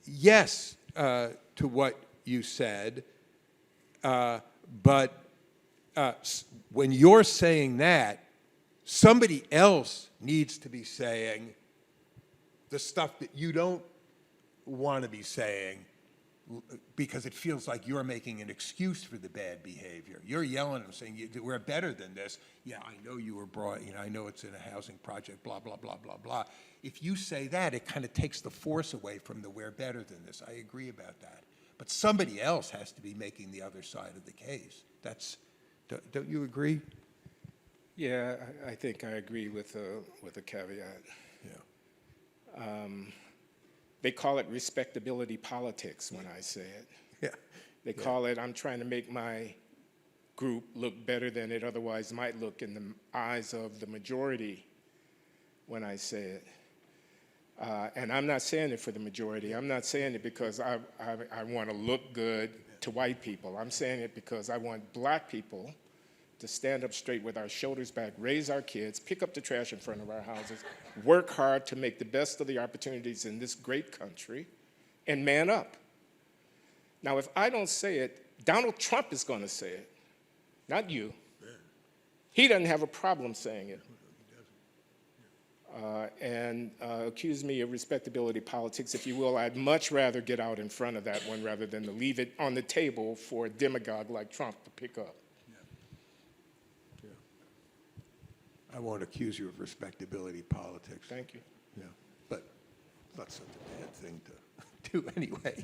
C: yes, to what you said, but when you're saying that, somebody else needs to be saying the stuff that you don't want to be saying because it feels like you're making an excuse for the bad behavior. You're yelling at them saying, we're better than this. Yeah, I know you were brought, you know, I know it's in a housing project, blah, blah, blah, blah, blah. If you say that, it kind of takes the force away from the we're better than this. I agree about that. But somebody else has to be making the other side of the case. Don't you agree?
D: Yeah, I think I agree with a caveat.
C: Yeah.
D: They call it respectability politics when I say it.
C: Yeah.
D: They call it, I'm trying to make my group look better than it otherwise might look in the eyes of the majority when I say it. And I'm not saying it for the majority. I'm not saying it because I want to look good to white people. I'm saying it because I want black people to stand up straight with our shoulders back, raise our kids, pick up the trash in front of our houses, work hard to make the best of the opportunities in this great country, and man up. Now, if I don't say it, Donald Trump is going to say it, not you. He doesn't have a problem saying it. And accuse me of respectability politics, if you will. I'd much rather get out in front of that one rather than to leave it on the table for a demagogue like Trump to pick up.
C: I won't accuse you of respectability politics.
D: Thank you.
C: Yeah, but it's not such a bad thing to do anyway.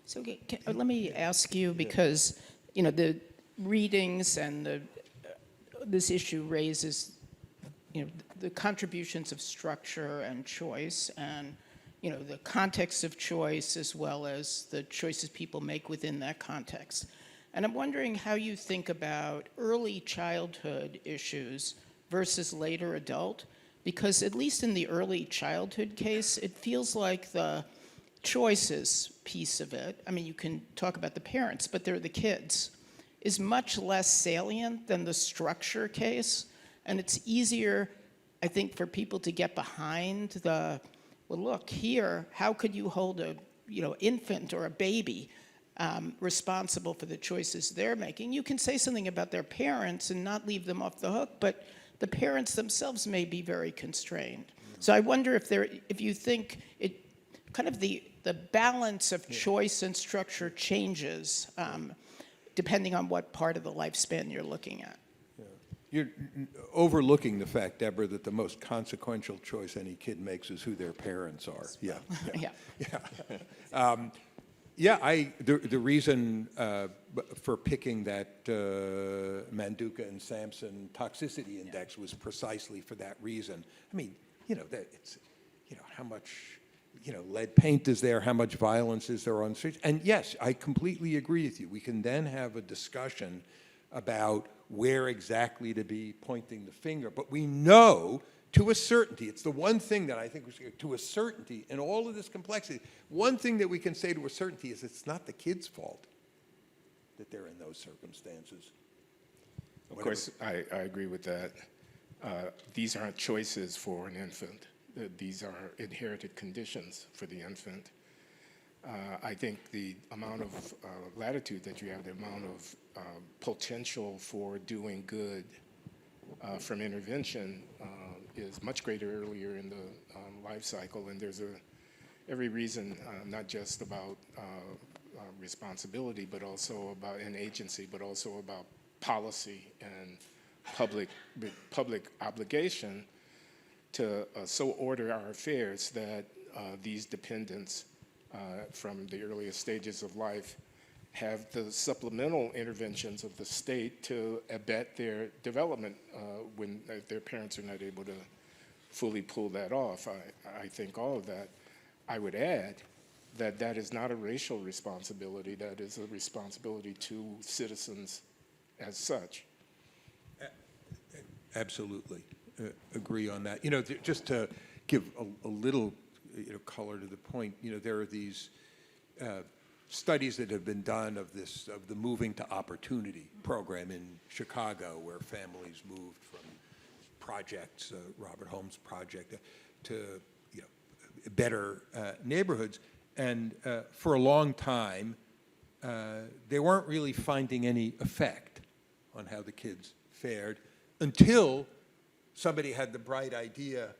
B: So let me ask you, because, you know, the readings and this issue raises, you know, the contributions of structure and choice and, you know, the context of choice as well as the choices people make within that context. And I'm wondering how you think about early childhood issues versus later adult, because at least in the early childhood case, it feels like the choices piece of it, I mean, you can talk about the parents, but they're the kids, is much less salient than the structure case. And it's easier, I think, for people to get behind the, well, look, here, how could you hold a, you know, infant or a baby responsible for the choices they're making? You can say something about their parents and not leave them off the hook, but the parents themselves may be very constrained. So I wonder if you think it kind of the balance of choice and structure changes depending on what part of the lifespan you're looking at.
C: You're overlooking the fact, Deborah, that the most consequential choice any kid makes is who their parents are. Yeah. The reason for picking that Manduka and Sampson toxicity index was precisely for that reason. I mean, you know, that it's, you know, how much, you know, lead paint is there, how much violence is there on the streets. And yes, I completely agree with you. We can then have a discussion about where exactly to be pointing the finger. But we know to a certainty, it's the one thing that I think to a certainty in all of this complexity, one thing that we can say to a certainty is it's not the kid's fault that they're in those circumstances.
D: Of course, I agree with that. These aren't choices for an infant. These are inherited conditions for the infant. I think the amount of latitude that you have, the amount of potential for doing good from intervention is much greater earlier in the life cycle, and there's every reason, not just about responsibility, but also about an agency, but also about policy and public obligation to so order our affairs that these dependents from the earliest stages of life have the supplemental interventions of the state to abet their development when their parents are not able to fully pull that off. I think all of that. I would add that that is not a racial responsibility. That is a responsibility to citizens as such.
C: Absolutely agree on that. You know, just to give a little, you know, color to the point, you know, there are these studies that have been done of the Moving to Opportunity program in Chicago, where families moved from projects, Robert Holmes project, to, you know, better neighborhoods. And for a long time, they weren't really finding any effect on how the kids fared until somebody had the bright idea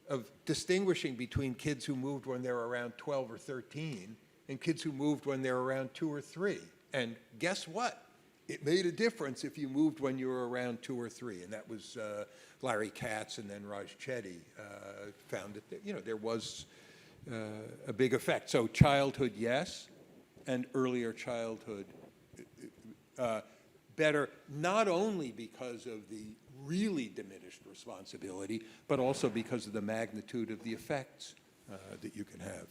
C: of distinguishing between kids who moved when they were around 12 or 13 and kids who moved when they were around 2 or 3. And guess what? It made a difference if you moved when you were around 2 or 3. And that was Larry Katz and then Raj Chetty found that, you know, there was a big effect. So childhood, yes, and earlier childhood, better, not only because of the really diminished responsibility, but also because of the magnitude of the effects that you can have.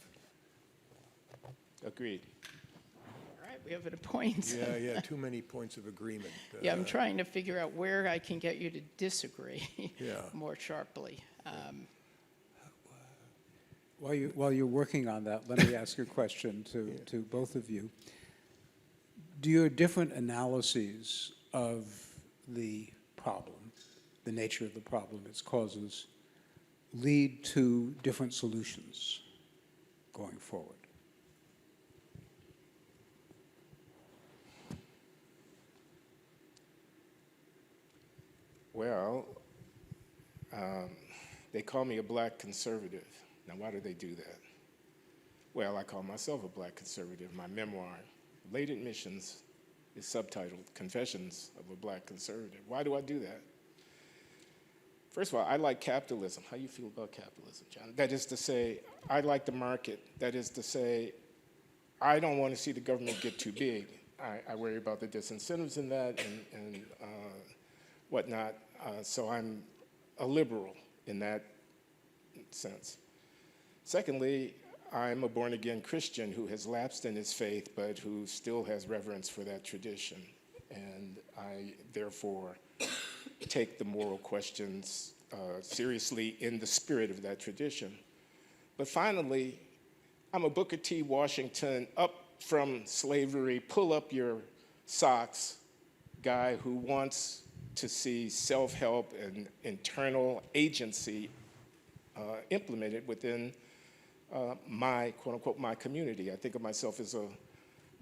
D: Agreed.
B: All right, we have a point.
C: Yeah, too many points of agreement.
B: Yeah, I'm trying to figure out where I can get you to disagree
C: Yeah.
B: more sharply.
A: While you're working on that, let me ask a question to both of you. Do your different analyses of the problem, the nature of the problem, its causes, lead to different solutions going forward?
D: Well, they call me a black conservative. Now, why do they do that? Well, I call myself a black conservative. My memoir, Late Admissions, is subtitled Confessions of a Black Conservative. Why do I do that? First of all, I like capitalism. How do you feel about capitalism, John? That is to say, I like the market. That is to say, I don't want to see the government get too big. I worry about the disincentives in that and whatnot. So I'm a liberal in that sense. Secondly, I'm a born-again Christian who has lapsed in his faith, but who still has reverence for that tradition. And I, therefore, take the moral questions seriously in the spirit of that tradition. But finally, I'm a Booker T. Washington, up from slavery, pull up your socks guy who wants to see self-help and internal agency implemented within my, quote unquote, my community. I think of myself as a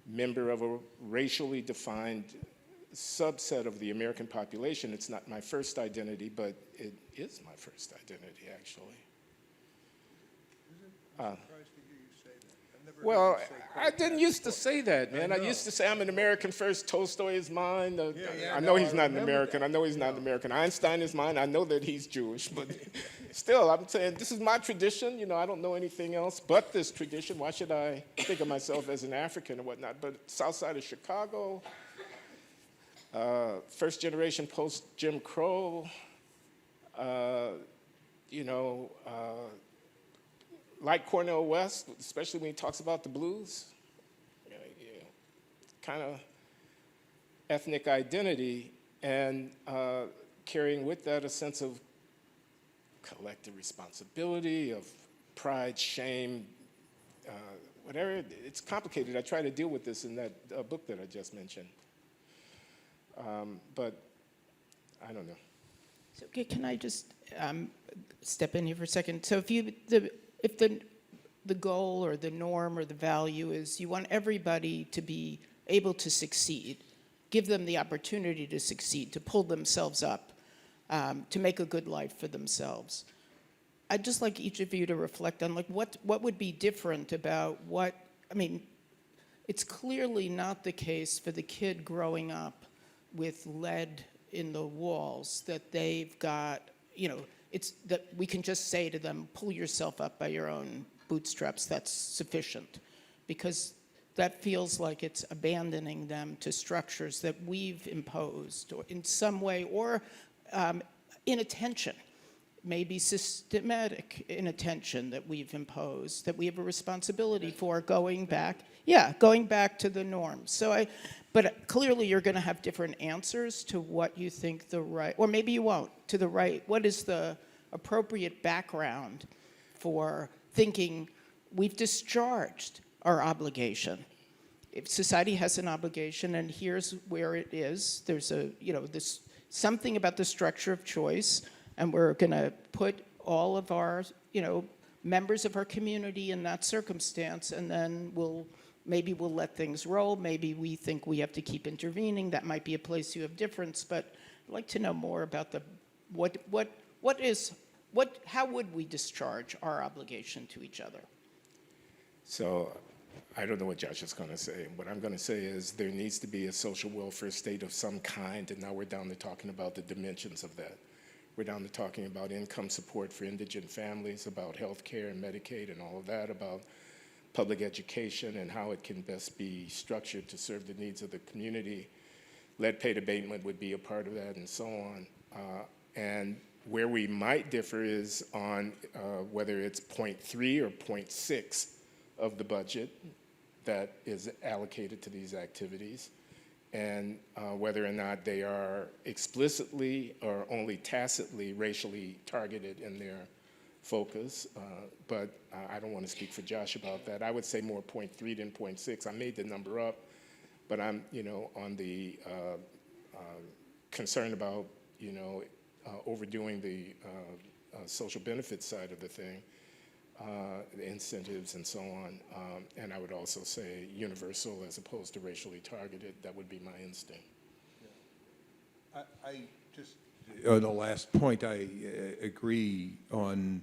D: member of a racially defined subset of the American population. It's not my first identity, but it is my first identity, actually. Well, I didn't used to say that, man. I used to say I'm an American first. Tolstoy is mine. I know he's not an American. I know he's not an American. Einstein is mine. I know that he's Jewish, but still, I'm saying this is my tradition. You know, I don't know anything else but this tradition. Why should I think of myself as an African or whatnot? But south side of Chicago, first generation post Jim Crow, like Cornel West, especially when he talks about the blues, kind of ethnic identity, and carrying with that a sense of collective responsibility, of pride, shame, whatever. It's complicated. I try to deal with this in that book that I just mentioned. But I don't know.
B: So, okay, can I just step in here for a second? So if the goal or the norm or the value is you want everybody to be able to succeed, give them the opportunity to succeed, to pull themselves up, to make a good life for themselves. I'd just like each of you to reflect on what would be different about it's clearly not the case for the kid growing up with lead in the walls that they've got, it's that we can just say to them, pull yourself up by your own bootstraps, that's sufficient. Because that feels like it's abandoning them to structures that we've imposed or in some way, or inattention, maybe systematic inattention that we've imposed, that we have a responsibility for going back to the norms. But clearly you're going to have different answers to what you think the right, or maybe you won't, to the right. What is the appropriate background for thinking we've discharged our obligation? If society has an obligation, and here's where it is, there's this something about the structure of choice, and we're going to put all of our, members of our community in that circumstance, and then maybe we'll let things roll. Maybe we think we have to keep intervening. That might be a place you have difference, but I'd like to know more about how would we discharge our obligation to each other?
D: So I don't know what Josh is going to say. What I'm going to say is there needs to be a social welfare state of some kind, and now we're down to talking about the dimensions of that. We're down to talking about income support for indigent families, about health care and Medicaid and all of that, about public education and how it can best be structured to serve the needs of the community. Lead paint abatement would be a part of that, and so on. And Where we might differ is on whether it's 0.3 or 0.6 of the budget that is allocated to these activities, and whether or not they are explicitly or only tacitly racially targeted in their focus. But I don't want to speak for Josh about that. I would say more 0.3 than 0.6. I made the number up, but I'm, on the concern about, overdoing the social benefits side of the thing, the incentives and so on. And I would also say universal as opposed to racially targeted. That would be my instinct.
C: I just, on the last point, I agree on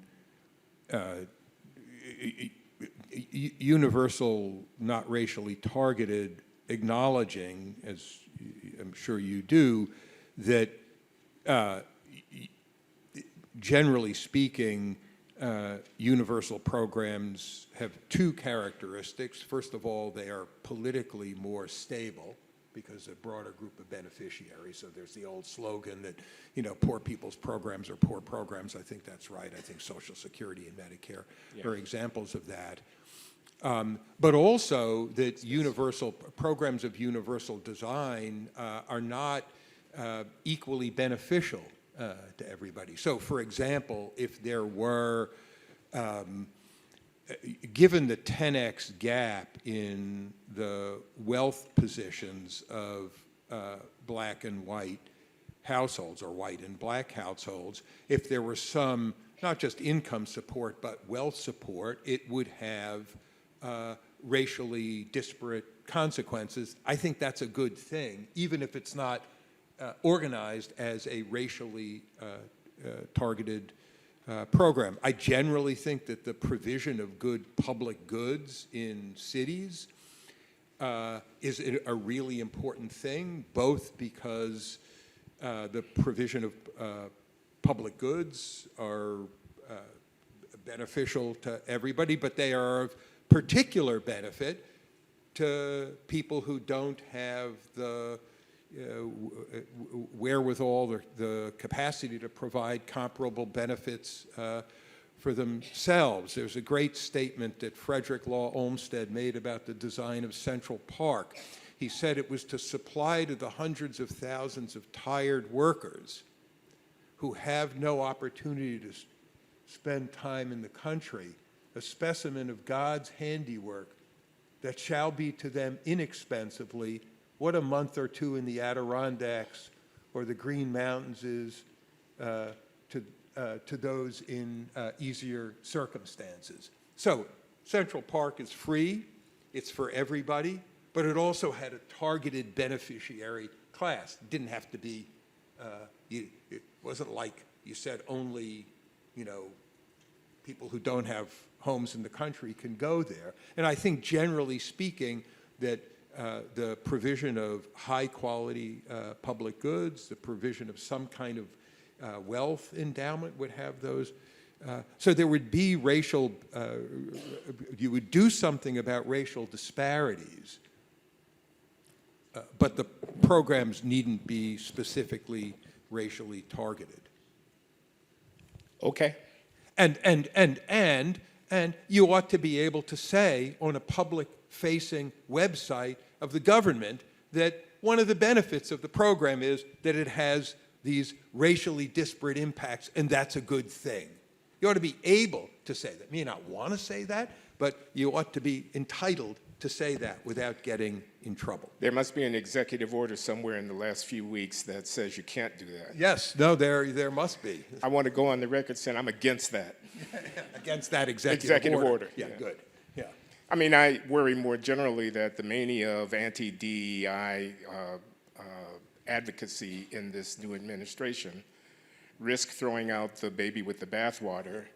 C: universal, not racially targeted, acknowledging, as I'm sure you do, that generally speaking, universal programs have two characteristics. First of all, they are politically more stable because a broader group of beneficiaries. So there's the old slogan that, poor people's programs are poor programs. I think that's right. I think Social Security and Medicare are examples of that. But also that universal programs of universal design are not equally beneficial to everybody. So, for example, if there were, given the 10x gap in the wealth positions of black and white households or white and black households, if there were some, not just income support, but wealth support, it would have racially disparate consequences. I think that's a good thing, even if it's not organized as a racially targeted program. I generally think that the provision of good public goods in cities is a really important thing, both because the provision of public goods are beneficial to everybody, but they are of particular benefit to people who don't have the wherewithal, the capacity to provide comparable benefits for themselves. There's a great statement that Frederick Law Olmsted made about the design of Central Park. He said it was to supply to the hundreds of thousands of tired workers who have no opportunity to spend time in the country, a specimen of God's handiwork that shall be to them inexpensively what a month or two in the Adirondacks or the Green Mountains is to those in easier circumstances. So Central Park is free, it's for everybody, but it also had a targeted beneficiary class. It didn't have to be, it wasn't like you said only, people who don't have homes in the country can go there. And I think generally speaking that the provision of high-quality public goods, the provision of some kind of wealth endowment would have those. So there would be racial, you would do something about racial disparities, but the programs needn't be specifically racially targeted.
D: Okay.
C: And you ought to be able to say on a public-facing website of the government that one of the benefits of the program is that it has these racially disparate impacts, and that's a good thing. You ought to be able to say that. You may not want to say that, but you ought to be entitled to say that without getting in trouble.
D: There must be an executive order somewhere in the last few weeks that says you can't do that.
C: Yes, no, there must be.
D: I want to go on the record saying I'm against that.
C: Against that executive order. Yeah, good. Yeah.
D: I mean, I worry more generally that the mania of anti-DEI advocacy in this new administration risk throwing out the baby with the bathwater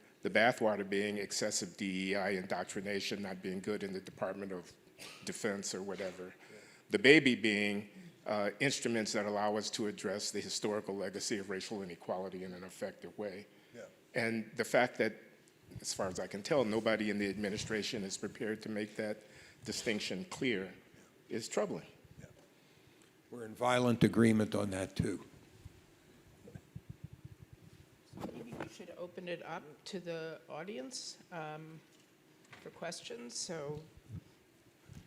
D: being excessive DEI indoctrination, not being good in the Department of Defense or whatever. Yeah. The baby being instruments that allow us to address the historical legacy of racial inequality in an effective way. Yeah. And the fact that, as far as I can tell, nobody in the administration is prepared to make that distinction clear is troubling.
C: Yeah. We're in violent agreement on that, too.
B: should open it up to the audience for questions. So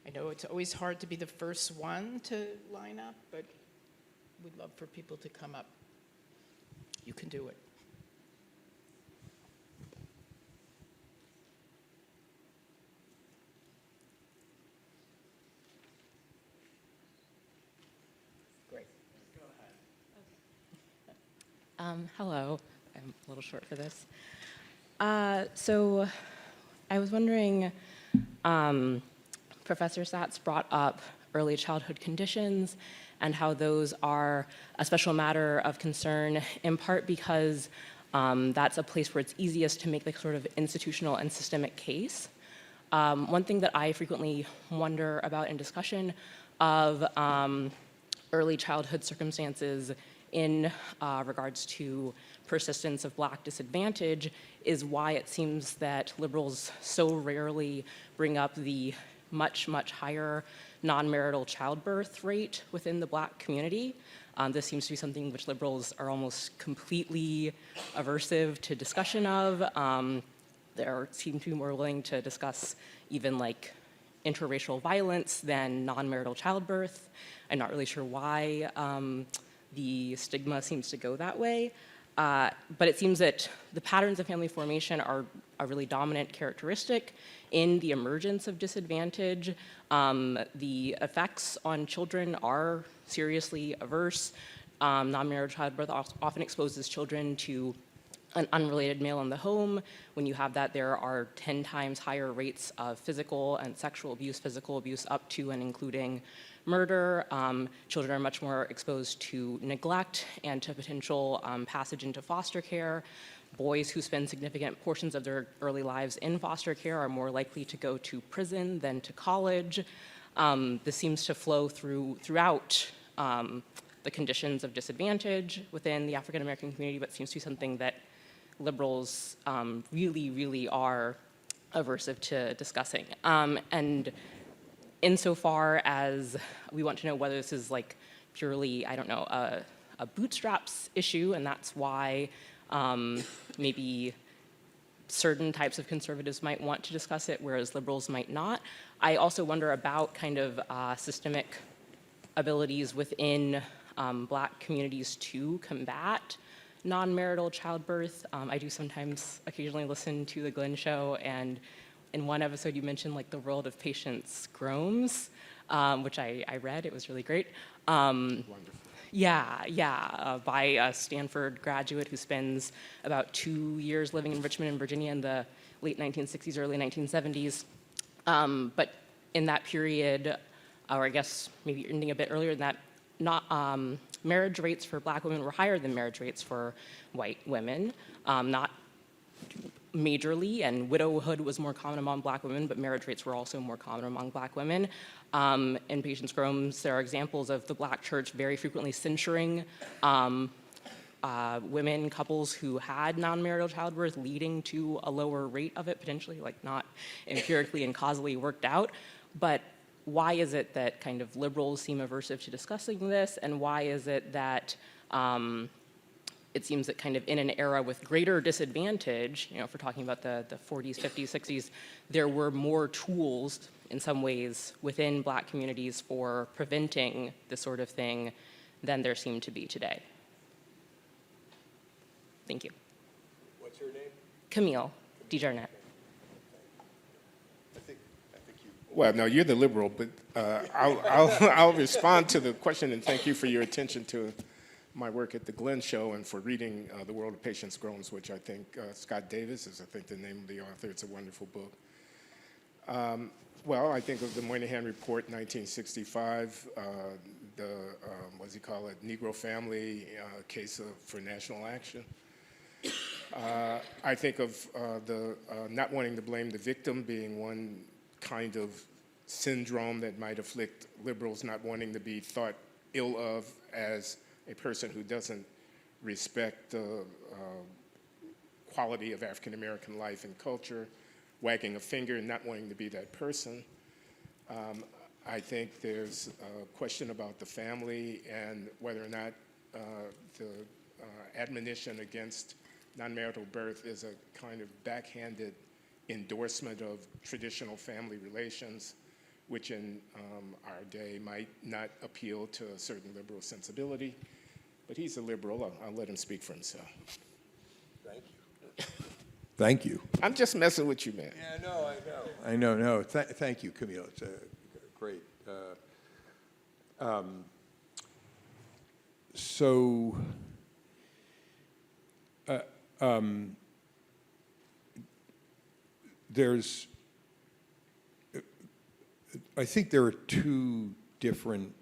B: I know it's always hard to be the first one to line up, but we'd love for people to come up. You can do it. Great.
E: Hello, I'm a little short for this. So I was wondering, Professor Satz brought up early childhood conditions and how those are a special matter of concern, in part because that's a place where it's easiest to make the sort of institutional and systemic case. One thing that I frequently wonder about in discussion of early childhood circumstances in regards to persistence of Black disadvantage is why it seems that liberals so rarely bring up the much, much higher non-marital childbirth rate within the Black community. This seems to be something which liberals are almost completely aversive to discussion of. They seem to be more willing to discuss even like interracial violence than non-marital childbirth. I'm not really sure why the stigma seems to go that way. But it seems that the patterns of family formation are a really dominant characteristic in the emergence of disadvantage. The effects on children are seriously averse. Non-marital childbirth often exposes children to an unrelated male in the home. When you have that, there are 10 times higher rates of physical and sexual abuse up to and including murder. Children are much more exposed to neglect and to potential passage into foster care. Boys who spend significant portions of their early lives in foster care are more likely to go to prison than to college. This seems to flow throughout the conditions of disadvantage within the African American community, but seems to be something that liberals really, really are aversive to discussing. And insofar as we want to know whether this is like purely, I don't know, a bootstraps issue, and that's why maybe certain types of conservatives might want to discuss it, whereas liberals might not. I also wonder about kind of systemic abilities within Black communities to combat non-marital childbirth. I do sometimes occasionally listen to The Glenn Show, and in one episode you mentioned like the world of Patience Gromes, which I read. It was really great. Wonderful. Yeah, by a Stanford graduate who spends about 2 years living in Richmond and Virginia in the late 1960s, early 1970s. But in that period, or I guess maybe ending a bit earlier than that, marriage rates for Black women were higher than marriage rates for white women, not majorly, and widowhood was more common among Black women, but marriage rates were also more common among Black women. In Patience Gromes, there are examples of the Black church very frequently censuring women, couples who had non-marital childbirth, leading to a lower rate of it, potentially, like not empirically and causally worked out. But why is it that kind of liberals seem aversive to discussing this, and why is it that it seems that kind of in an era with greater disadvantage, you know, if we're talking about the 40s, 50s, 60s, there were more tools in some ways within Black communities for preventing this sort of thing than there seem to be today? Thank you.
C: What's your name?
E: Camille DeJarnette.
F: Well, no, you're the liberal, but I'll respond to the question, and thank you for your attention to my work at the Glenn Show and for reading The World of Patience Gromes, which I think Scott Davis is, I think, the name of the author. It's a wonderful book. Well, I think of the Moynihan Report, 1965, what's he call it, Negro family case for national action. I think of the not wanting to blame the victim being one kind of syndrome that might afflict liberals, not wanting to be thought ill of as a person who doesn't respect the quality of African American life and culture, wagging a finger and not wanting to be that person. I think there's a question about the family and whether or not the admonition against non-marital birth is a kind of backhanded endorsement of traditional family relations, which in our day might not appeal to a certain liberal sensibility. But he's a liberal. I'll let him speak for himself.
C: Thank you.
F: I'm just messing with you, man.
C: Yeah, no, I know. No, thank you, Camille. It's a great. There's, I think there are two different,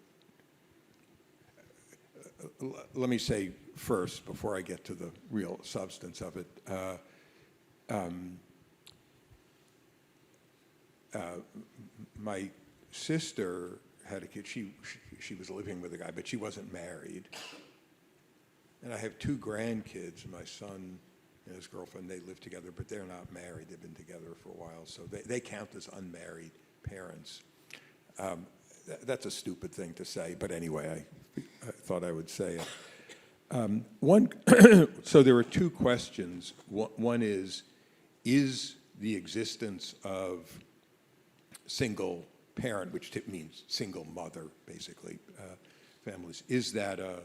C: let me say first, before I get to the real substance of it, my sister had a kid. She was living with a guy, but she wasn't married. And I have two grandkids. My son and his girlfriend, they live together, but they're not married. They've been together for a while, so they count as unmarried parents. That's a stupid thing to say, but anyway, I thought I would say it. So there are two questions. One is the existence of single parent, which means single mother, basically, families, is that a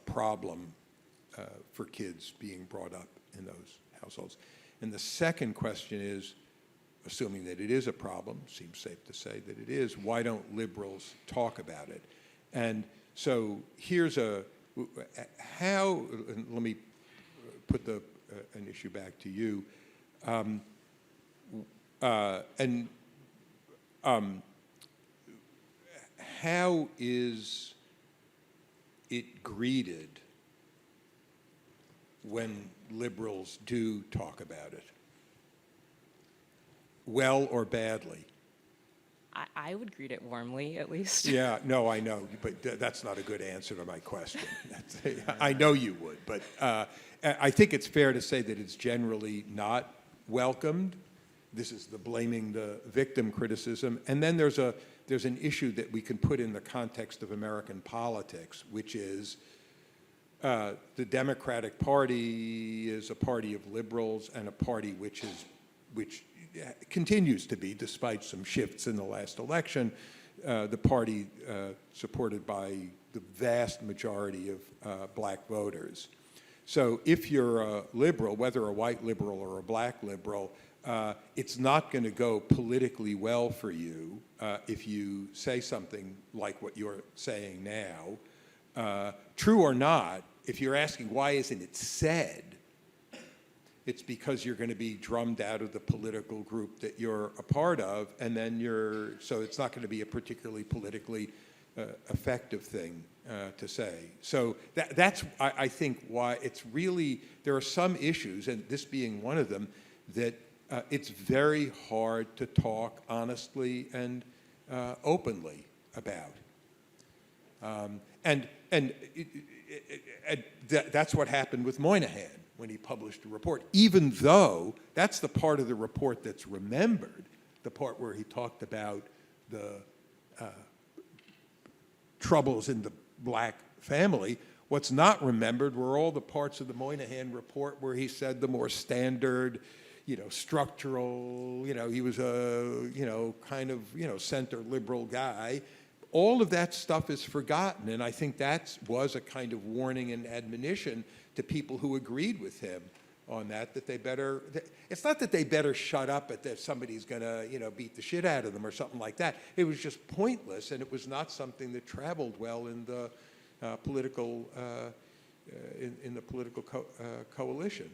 C: problem for kids being brought up in those households? And the second question is, assuming that it is a problem, seems safe to say that it is, why don't liberals talk about it? And so here's how, and let me put an issue back to you. How is it greeted when liberals do talk about it? Well or badly?
E: I would greet it warmly, at least.
C: Yeah, no, I know, but that's not a good answer to my question. I know you would, but I think it's fair to say that it's generally not welcomed. This is the blaming the victim criticism. And then there's an issue that we can put in the context of American politics, which is the Democratic Party is a party of liberals and a party which continues to be, despite some shifts in the last election, the party supported by the vast majority of black voters. So if you're a liberal, whether a white liberal or a black liberal, it's not going to go politically well for you if you say something like what you're saying now. True or not, if you're asking why isn't it said, it's because you're going to be drummed out of the political group that you're a part of, and then so it's not going to be a particularly politically effective thing to say. So that's, I think, why it's really, there are some issues, and this being one of them, that it's very hard to talk honestly and openly about. And that's what happened with Moynihan when he published a report, even though that's the part of the report that's remembered, the part where he talked about the troubles in the black family. What's not remembered were all the parts of the Moynihan report where he said the more standard, structural, he was a, kind of, center liberal guy. All of that stuff is forgotten, and I think that was a kind of warning and admonition to people who agreed with him on that they better, it's not that they better shut up at that somebody's going to, beat the shit out of them or something like that. It was just pointless, and it was not something that traveled well in the political, in the political coalition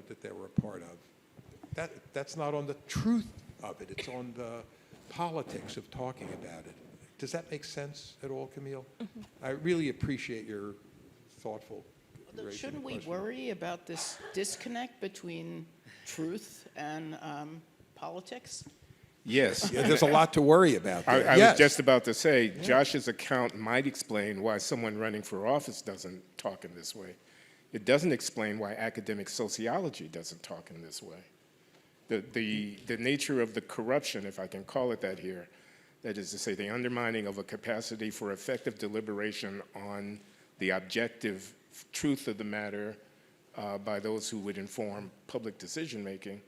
C: that they were a part of. That's not on the truth of it. It's on the politics of talking about it. Does that make sense at all, Camille? Mm-hmm. I really appreciate your thoughtful.
B: Shouldn't we worry about this disconnect between truth and politics?
F: Yes.
C: Yeah, there's a lot to worry about there.
F: I
C: Yes.
F: was just about to say, Josh's account might explain why someone running for office doesn't talk in this way. It doesn't explain why academic sociology doesn't talk in this way. The nature of the corruption, if I can call it that here, that is to say, the undermining of a capacity for effective deliberation on the objective truth of the matter by those who would inform public decision-making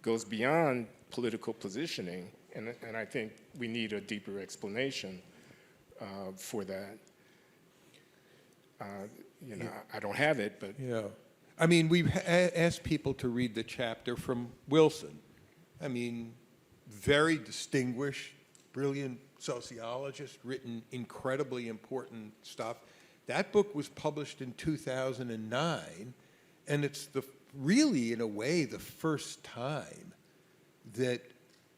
F: goes beyond political positioning, and I think we need a deeper explanation for that. You know, I don't have it, but
C: Yeah. I mean, we've asked people to read the chapter from Wilson. I mean, very distinguished, brilliant sociologist, written incredibly important stuff. That book was published in 2009, and it's really, in a way, the first time that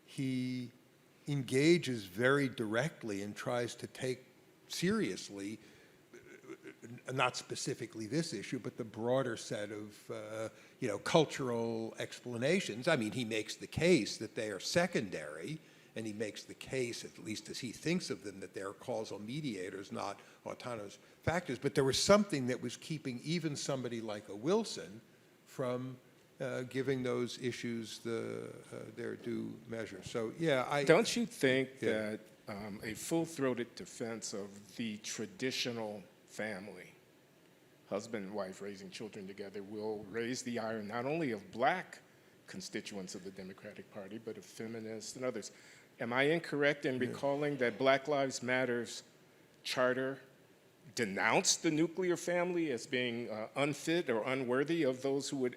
C: he engages very directly and tries to take seriously, not specifically this issue, but the broader set of, cultural explanations. I mean, he makes the case that they are secondary, and he makes the case, at least as he thinks of them, that they're causal mediators, not autonomous factors. But there was something that was keeping even somebody like a Wilson from giving those issues their due measure. So, yeah,
F: don't you think
C: Yeah.
F: that a full-throated defense of the traditional family, husband and wife raising children together, will raise the ire not only of black constituents of the Democratic Party, but of feminists and others? Am I incorrect in recalling that Black Lives Matter's charter denounced the nuclear family as being unfit or unworthy of those who would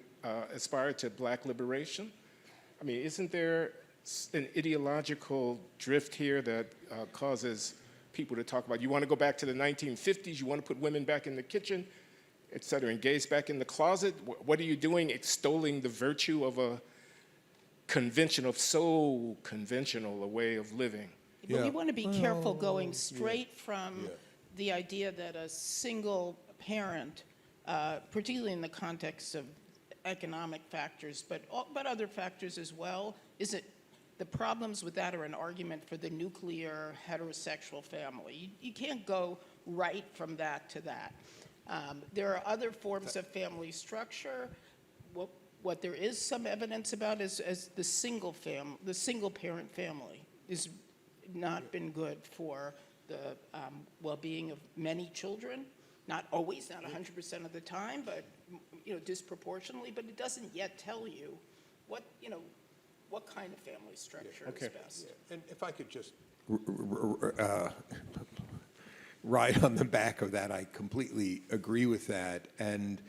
F: aspire to black liberation? I mean, isn't there an ideological drift here that causes people to talk about, you want to go back to the 1950s, you want to put women back in the kitchen, et cetera, and gays back in the closet? What are you doing extolling the virtue of a so conventional a way of living?
B: But
C: Yeah.
B: we want to be careful going straight from the idea that a single parent, particularly in the context of economic factors, but other factors as well, is it the problems with that are an argument for the nuclear heterosexual family. You can't go right from that to that. There are other forms of family structure. What there is some evidence about is the single parent family has not been good for the well-being of many children. Not always, not 100% of the time, but disproportionately. But it doesn't yet tell you what kind of family structure is best.
C: And if I could just ride on the back of that, I completely agree with that. And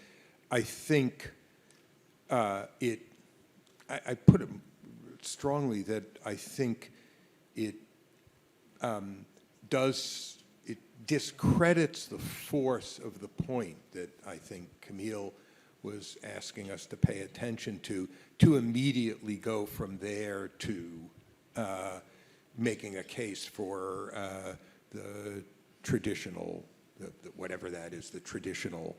C: I think I put it strongly that I think it discredits the force of the point that I think Camille was asking us to pay attention to immediately go from there to making a case for the traditional, whatever that is, the traditional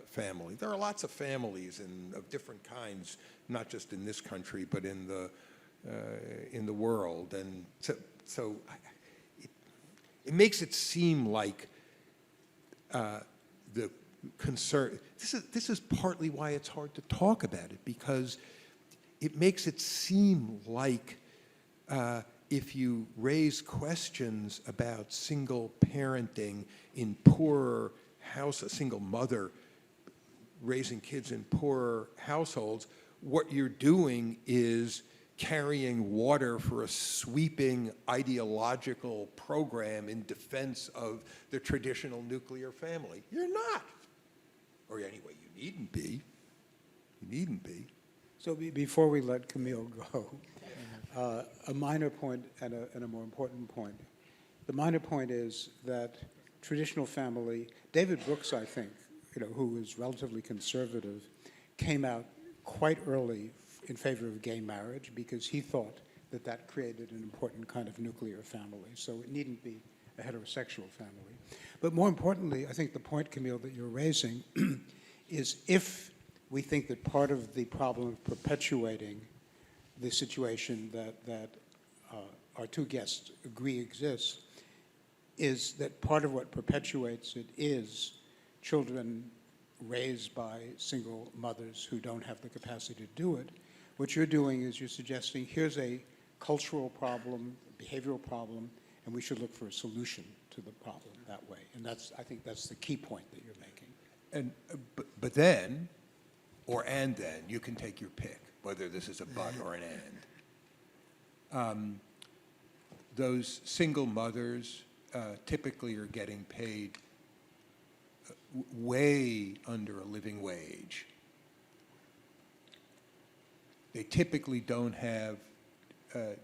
C: family. There are lots of families of different kinds, not just in this country, but in the world. And so it makes it seem like the concern. This is partly why it's hard to talk about it, because it makes it seem like if you raise questions about single parenting in poorer houses, a single mother raising kids in poorer households, what you're doing is carrying water for a sweeping ideological program in defense of the traditional nuclear family. You're not. Or anyway, you needn't be. You needn't be.
A: So before we let Camille go, a minor point and a more important point. The minor point is that traditional family, David Brooks, I think, who is relatively conservative, came out quite early in favor of gay marriage because he thought that created an important kind of nuclear family. So it needn't be a heterosexual family. But more importantly, I think the point, Camille, that you're raising is if we think that part of the problem of perpetuating the situation that our two guests agree exists is that part of what perpetuates it is children raised by single mothers who don't have the capacity to do it. What you're doing is you're suggesting here's a cultural problem, behavioral problem, and we should look for a solution to the problem that way. And I think that's the key point that you're making.
C: But then or and then. You can take your pick, whether this is a but or an and. Those single mothers typically are getting paid way under a living wage. They typically don't have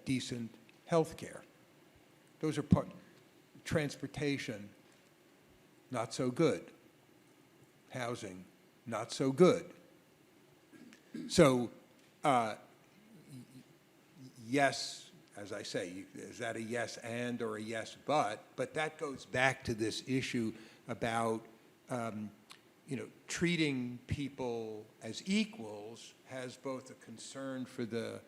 C: decent health care. Those are transportation, not so good. Housing, not so good. So, yes, as I say, is that a yes and or a yes but? But that goes back to this issue about, treating people as equals has both a concern for the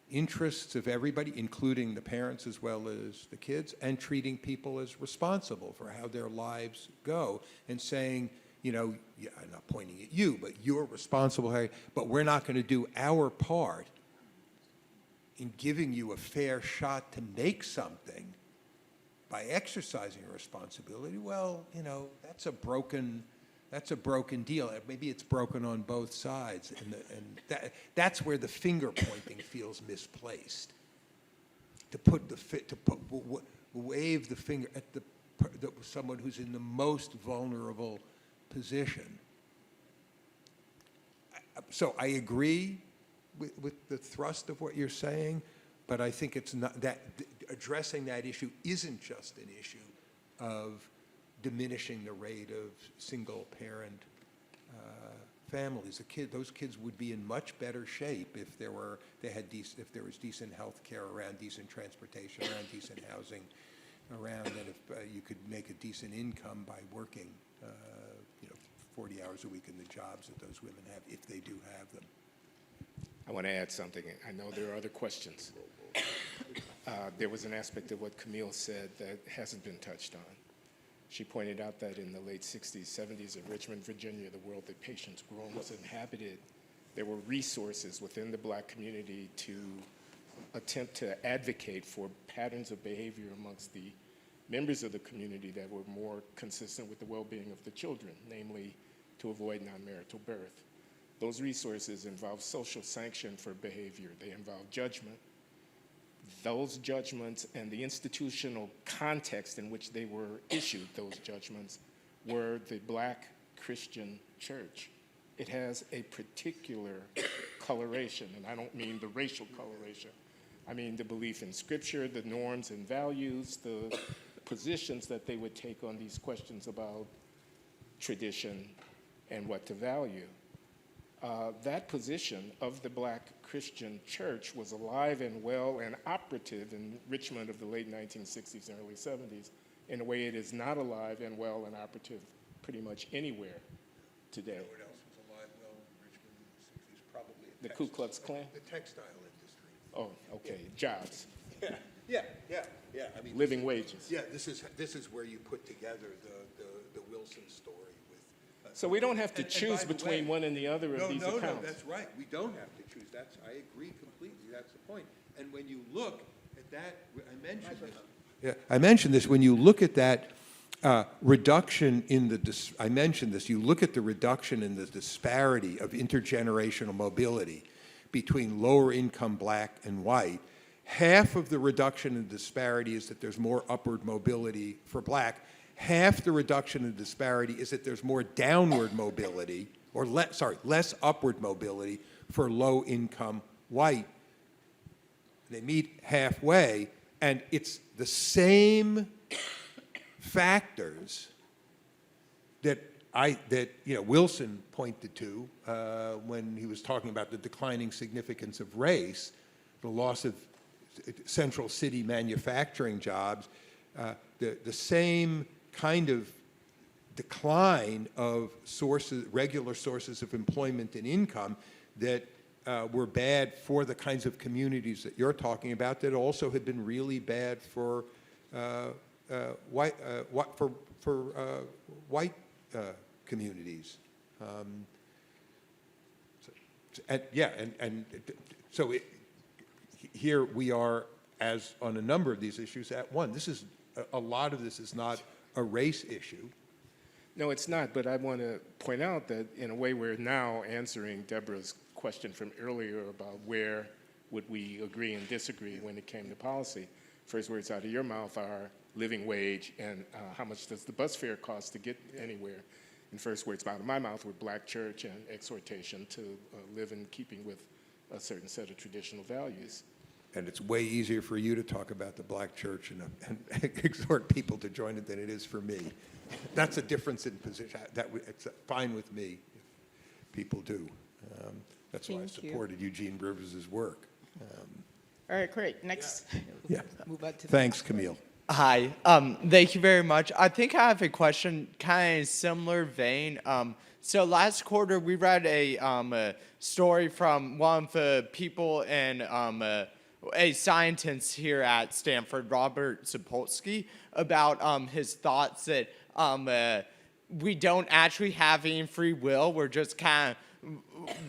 C: interests of everybody, including the parents as well as the kids, and treating people as responsible for how their lives go, and saying, I'm not pointing at you, but you're responsible, but we're not going to do our part in giving you a fair shot to make something by exercising a responsibility. Well, that's a broken deal. Maybe it's broken on both sides, and that's where the finger pointing feels misplaced. Wave the finger at someone who's in the most vulnerable position. So I agree with the thrust of what you're saying, but I think it's not that addressing that issue isn't just an issue of diminishing the rate of single-parent families. Those kids would be in much better shape if there was decent health care around, decent transportation around, decent housing around, and if you could make a decent income by working 40 hours a week in the jobs that those women have, if they do have them.
F: I want to add something. I know there are other questions. There was an aspect of what Camille said that hasn't been touched on. She pointed out that in the late 60s, 70s in Richmond, Virginia, the world that Patience Grown was inhabited, there were resources within the Black community to attempt to advocate for patterns of behavior amongst the members of the community that were more consistent with the well-being of the children, namely to avoid non-marital birth. Those resources involve social sanction for behavior. They involve judgment. Those judgments and the institutional context in which they were issued, those judgments, were the Black Christian church. It has a particular coloration, and I don't mean the racial coloration. I mean the belief in Scripture, the norms and values, the positions that they would take on these questions about tradition and what to value. That position of the Black Christian church was alive and well and operative in Richmond of the late 1960s and early 70s in a way it is not alive and well and operative pretty much anywhere today.
C: What else was alive well in Richmond in the 60s? Probably
F: The Ku Klux Klan?
C: the textile industry.
F: Oh, okay, jobs,
C: Yeah. I mean,
F: living wages.
C: yeah, this is where you put together the Wilson story with.
F: So we don't have to
C: And
F: choose
C: by the
F: between
C: way-
F: one and the other of these accounts.
C: No, that's right. We don't have to choose. I agree completely. That's the point. And when you look at that, I mentioned this. Yeah, I mentioned this. When you look at that reduction in I mentioned this. You look at the reduction in the disparity of intergenerational mobility between lower income Black and white. Half of the reduction in disparity is that there's more upward mobility for Black. Half the reduction in disparity is that there's more downward mobility, or less upward mobility for low-income white. They meet halfway, and it's the same factors that Wilson pointed to when he was talking about the declining significance of race, the loss of central city manufacturing jobs, the same kind of decline of regular sources of employment and income that were bad for the kinds of communities that you're talking about, that also had been really bad for white communities. Here we are, as on a number of these issues, at one. A lot of this is not a race issue.
F: No, it's not, but I want to point out that in a way we're now answering Deborah's question from earlier about where would we agree and disagree when it came to policy. First words out of your mouth are living wage and how much does the bus fare cost to get anywhere. And first words out of my mouth were black church and exhortation to live in keeping with a certain set of traditional values.
C: And it's way easier for you to talk about the black church and exhort people to join it than it is for me. That's a difference in position. It's fine with me if people do. That's why I
B: Thank you.
C: supported Eugene Rivers' work.
B: All right, great. Next.
C: Yeah.
B: Move on to the
C: Thanks, Camille.
G: Hi, thank you very much. I think I have a question kind of similar vein. So last quarter we read a story from one of the people in a scientist here at Stanford, Robert Sapolsky, about his thoughts that we don't actually have any free will. We're just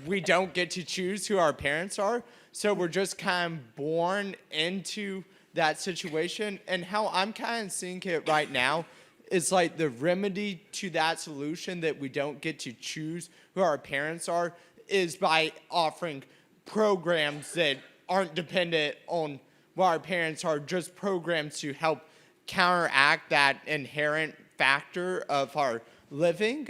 G: we don't get to choose who our parents are. So we're just kind of born into that situation. And how I'm kind of seeing it right now is like the remedy to that solution that we don't get to choose who our parents are is by offering programs that aren't dependent on what our parents are, just programs to help counteract that inherent factor of our living.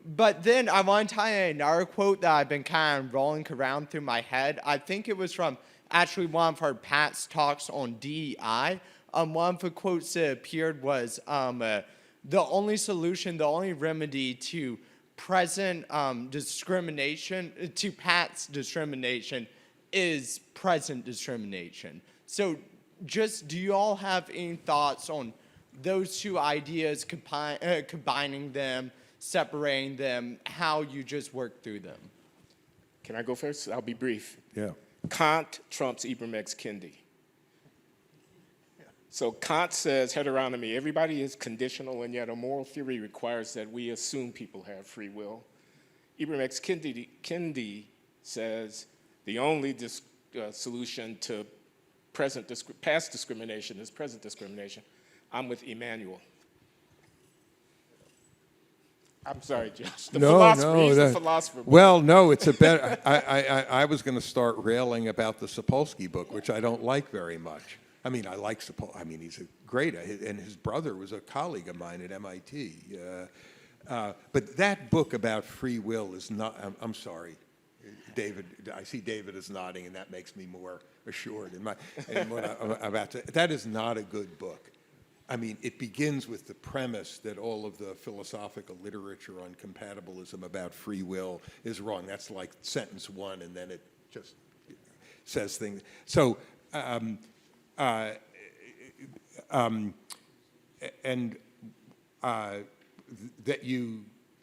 G: But then I want to tie in another quote that I've been kind of rolling around through my head. I think it was from actually one of our past talks on DEI. One of the quotes that appeared was, the only solution, the only remedy to present discrimination, to past discrimination, is present discrimination. So just, do you all have any thoughts on those two ideas, combining them, separating them, how you just work through them?
F: Can I go first? I'll be brief.
C: Yeah.
F: Kant trumps Ibram X. Kendi. So Kant says heteronomy, everybody is conditional, and yet a moral theory requires that we assume people have free will. Ibram X. Kendi says the only solution to past discrimination is present discrimination. I'm with Emmanuel. I'm sorry, Josh. The philosopher, he's the philosopher.
C: Well, no, it's a better. I was going to start railing about the Sapolsky book, which I don't like very much. I mean, I like Sapolsky. I mean, he's a great, and his brother was a colleague of mine at MIT. But that book about free will is not. I'm sorry, David. I see David is nodding, and that makes me more assured in what I'm about to. That is not a good book. I mean, it begins with the premise that all of the philosophical literature on compatibilism about free will is wrong. That's like sentence one, and then it just says things. So, so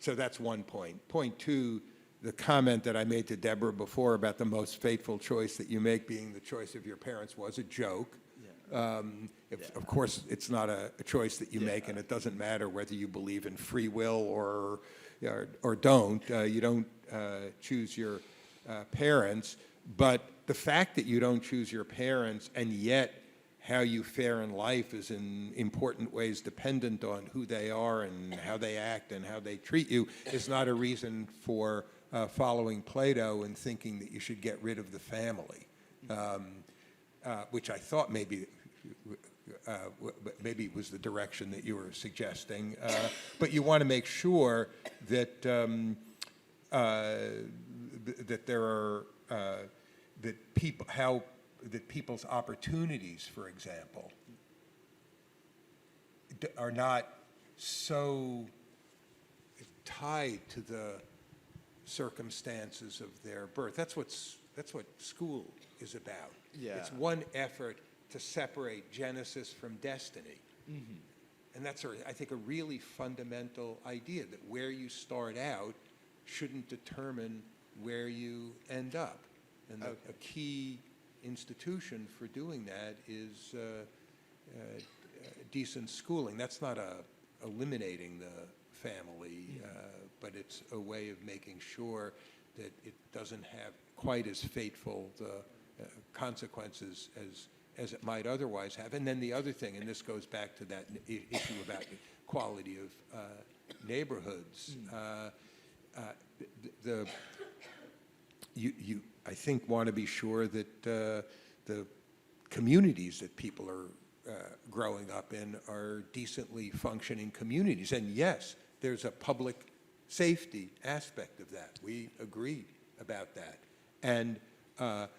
C: that's one point. Point two, the comment that I made to Deborah before about the most fateful choice that you make being the choice of your parents was a joke. Of course, it's not a choice that you make, and it doesn't matter whether you believe in free will or don't. You don't choose your parents, but the fact that you don't choose your parents and yet how you fare in life is in important ways dependent on who they are and how they act and how they treat you is not a reason for following Plato and thinking that you should get rid of the family, which I thought maybe was the direction that you were suggesting. But you want to make sure that that there are that people's opportunities, for example, are not so tied to the circumstances of their birth. That's what school is about.
G: Yeah.
C: It's one effort to separate Genesis from destiny. Mm-hmm. And that's, I think, a really fundamental idea, that where you start out shouldn't determine where you end up. And a key institution for doing that is decent schooling. That's not eliminating the family, but it's a way of making sure that it doesn't have quite as fateful consequences as it might otherwise have. And then the other thing, and this goes back to that issue about quality of neighborhoods. You, I think, want to be sure that the communities that people are growing up in are decently functioning communities. And yes, there's a public safety aspect of that. We agreed about that. And are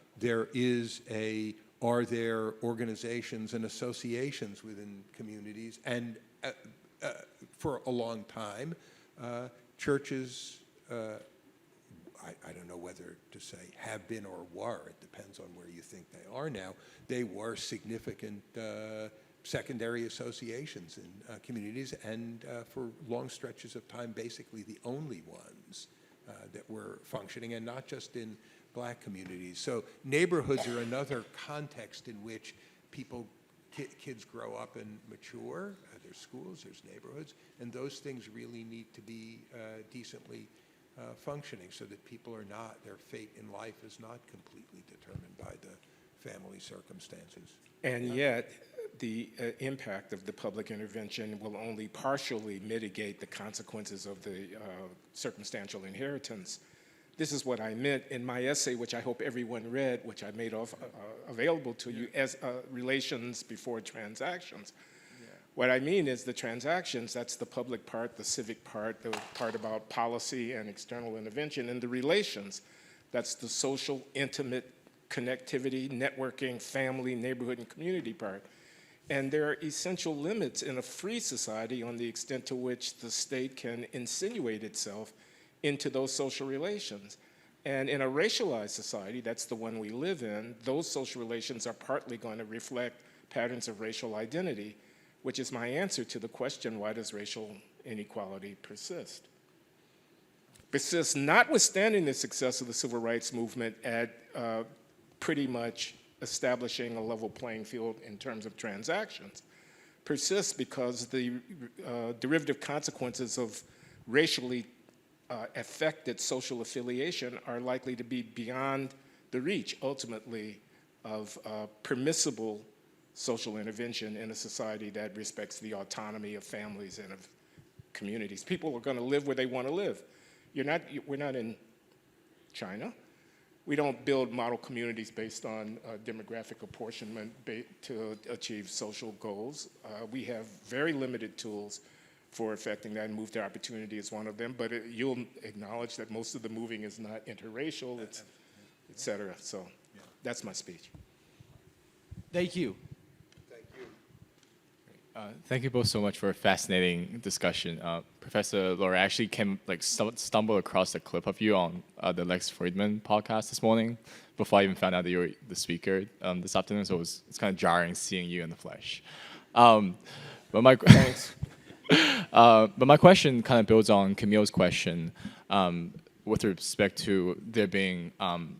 C: there organizations and associations within communities? And for a long time, churches, I don't know whether to say have been or were, it depends on where you think they are now, they were significant secondary associations in communities, and for long stretches of time, basically the only ones that were functioning, and not just in Black communities. So neighborhoods are another context in which kids grow up and mature. There's schools, there's neighborhoods, and those things really need to be decently functioning so that people are not, their fate in life is not completely determined by the family circumstances.
F: And yet, the impact of the public intervention will only partially mitigate the consequences of the circumstantial inheritance. This is what I meant in my essay, which I hope everyone read, which I made available to you as relations before transactions. Yeah. What I mean is the transactions, that's the public part, the civic part, the part about policy and external intervention, and the relations, that's the social, intimate connectivity, networking, family, neighborhood, and community part. And there are essential limits in a free society on the extent to which the state can insinuate itself into those social relations. And in a racialized society, that's the one we live in, those social relations are partly going to reflect patterns of racial identity, which is my answer to the question, why does racial inequality persist? Persists notwithstanding the success of the civil rights movement at pretty much establishing a level playing field in terms of transactions, persists because the derivative consequences of racially affected social affiliation are likely to be beyond the reach, ultimately, of permissible social intervention in a society that respects the autonomy of families and of communities. People are going to live where they want to live. We're not in China. We don't build model communities based on demographic apportionment to achieve social goals. We have very limited tools for affecting that, and Move to Opportunity is one of them, but you'll acknowledge that most of the moving is not interracial, et cetera. So that's my speech.
G: Thank you.
H: Thank you both so much for a fascinating discussion. Professor Laura actually stumbled across a clip of you on the Lex Friedman podcast this morning before I even found out that you were the speaker this afternoon, so it's kind of jarring seeing you in the flesh. Thanks. But my question kind of builds on Camille's question with respect to there being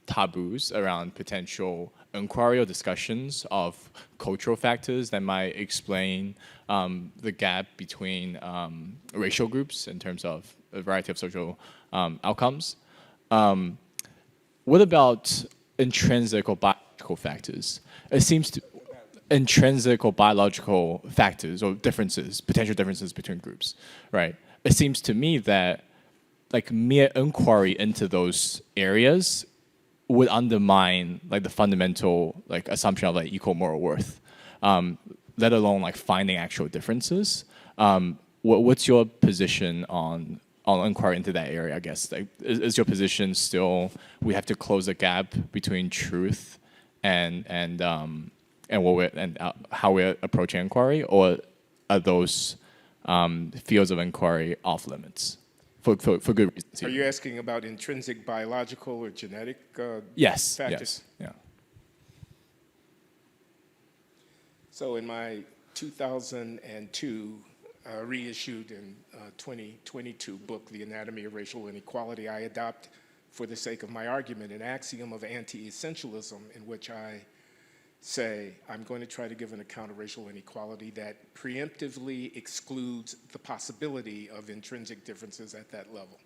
H: taboos around potential inquiry or discussions of cultural factors that might explain the gap between racial groups in terms of a variety of social outcomes. What about intrinsic or biological factors? It seems to intrinsic or biological factors or differences, potential differences between groups, right? It seems to me that like mere inquiry into those areas would undermine like the fundamental like assumption of like equal moral worth, let alone like finding actual differences. What's your position on inquiry into that area? I guess like is your position still we have to close the gap between truth and how we're approaching inquiry, or are those fields of inquiry off limits for good reasons?
F: Are you asking about intrinsic biological or genetic
H: yes,
F: factors?
H: Yes, yeah.
F: So in my 2002 reissued in 2022 book, The Anatomy of Racial Inequality, I adopt, for the sake of my argument, an axiom of anti-essentialism in which I say, I'm going to try to give an account of racial inequality that preemptively excludes the possibility of intrinsic differences at that level.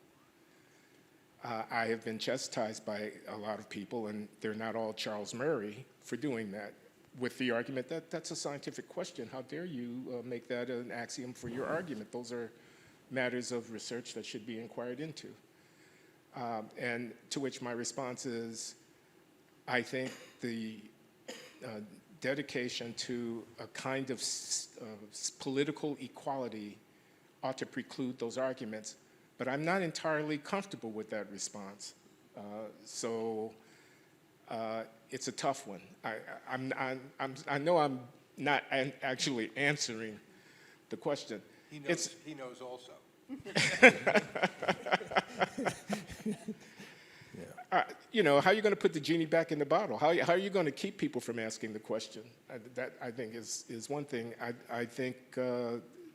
F: I have been chastised by a lot of people, and they're not all Charles Murray, for doing that, with the argument that that's a scientific question. How dare you make that an axiom for your argument? Those are matters of research that should be inquired into. And to which my response is, I think the dedication to a kind of political equality ought to preclude those arguments, but I'm not entirely comfortable with that response. So it's a tough one. I know I'm not actually answering the question.
C: He knows also.
F: You know, how are you going to put the genie back in the bottle? How are you going to keep people from asking the question? That, I think, is one thing. I think,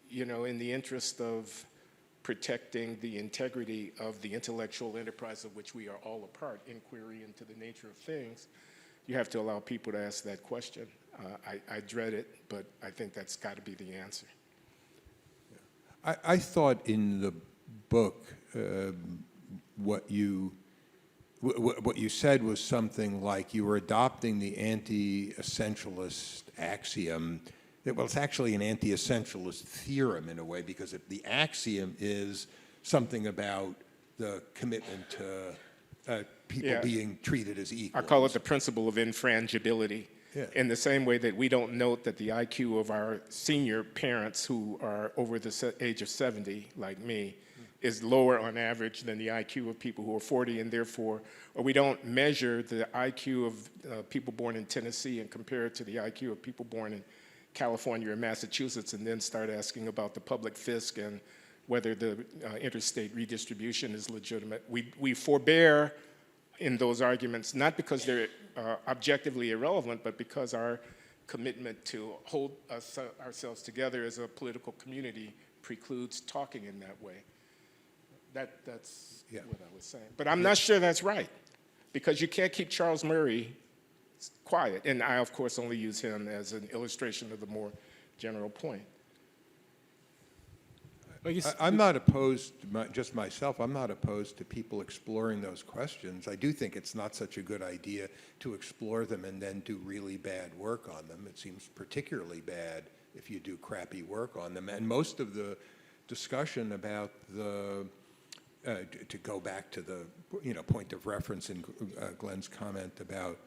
F: you know, in the interest of protecting the integrity of the intellectual enterprise of which we are all a part, inquiry into the nature of things, you have to allow people to ask that question. I dread it, but I think that's got to be the answer.
C: I thought in the book what you said was something like you were adopting the anti-essentialist axiom. Well, it's actually an anti-essentialist theorem in a way, because if the axiom is something about the commitment to people being treated as equals.
F: I call it the principle of infrangibility.
C: Yeah.
F: In the same way that we don't note that the IQ of our senior parents who are over the age of 70, like me, is lower on average than the IQ of people who are 40, and therefore, or we don't measure the IQ of people born in Tennessee and compare it to the IQ of people born in California or Massachusetts, and then start asking about the public fisc and whether the interstate redistribution is legitimate. We forbear in those arguments, not because they're objectively irrelevant, but because our commitment to hold ourselves together as a political community precludes talking in that way. That's what I was saying. But I'm not sure that's right, because you can't keep Charles Murray quiet. And I, of course, only use him as an illustration of the more general point.
C: I'm not opposed, just myself, I'm not opposed to people exploring those questions. I do think it's not such a good idea to explore them and then do really bad work on them. It seems particularly bad if you do crappy work on them. And most of the discussion about the, to go back to the point of reference in Glenn's comment about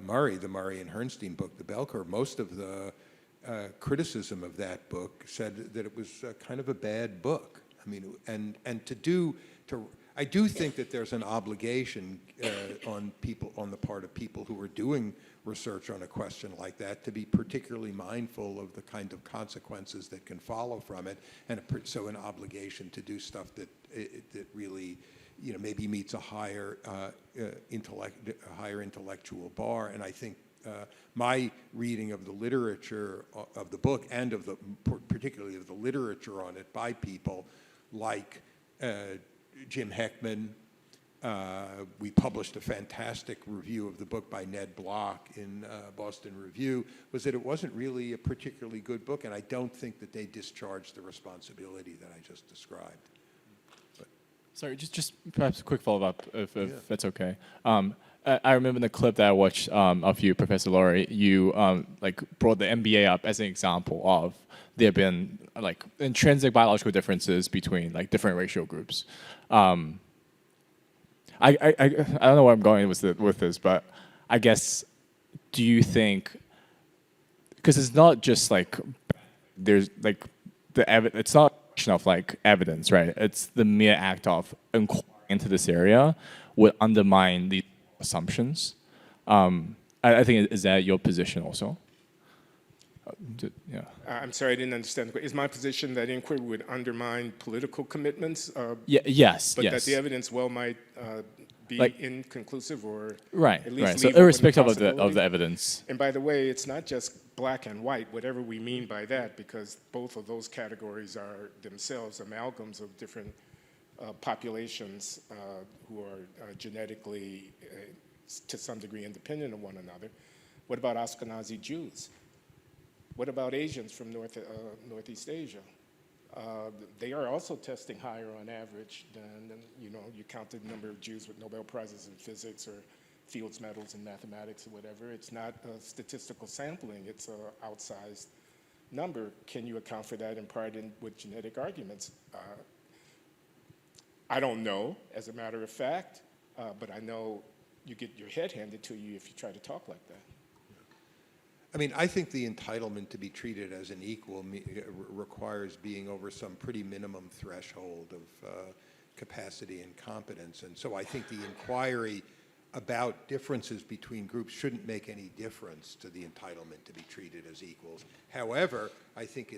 C: Murray, the Murray and Herrnstein book, The Bell Curve, most of the criticism of that book said that it was kind of a bad book. I mean, and I do think that there's an obligation on the part of people who are doing research on a question like that to be particularly mindful of the kind of consequences that can follow from it, and so an obligation to do stuff that really, maybe meets a higher intellectual bar. And I think my reading of the literature of the book, and particularly of the literature on it by people like Jim Heckman. We published a fantastic review of the book by Ned Block in Boston Review, was that it wasn't really a particularly good book, and I don't think that they discharged the responsibility that I just described.
H: Sorry, just perhaps a quick follow-up, if that's okay. I remember in the clip that I watched of you, Professor Laurie, you brought the NBA up as an example of there have been intrinsic biological differences between different racial groups. I don't know where I'm going with this, but I guess, do you think, because it's not just there's it's not a question of evidence, right? It's the mere act of inquiring into this area would undermine the assumptions. I think, is that your position also? Yeah.
F: I'm sorry, I didn't understand the question. Is my position that inquiry would undermine political commitments?
H: Yes.
F: But that the evidence might be inconclusive, or
H: right.
F: at least
H: So
F: leave open
H: irrespective of the
F: possibility.
H: evidence.
F: And by the way, it's not just black and white, whatever we mean by that, because both of those categories are themselves amalgams of different populations who are genetically, to some degree, independent of one another. What about Ashkenazi Jews? What about Asians from Northeast Asia? They are also testing higher on average than you counted the number of Jews with Nobel Prizes in physics or Fields Medals in mathematics or whatever. It's not statistical sampling, it's an outsized number. Can you account for that in part with genetic arguments? I don't know, as a matter of fact, but I know you get your head handed to you if you try to talk like that.
C: I mean, I think the entitlement to be treated as an equal requires being over some pretty minimum threshold of capacity and competence. And so I think the inquiry about differences between groups shouldn't make any difference to the entitlement to be treated as equals. However, I think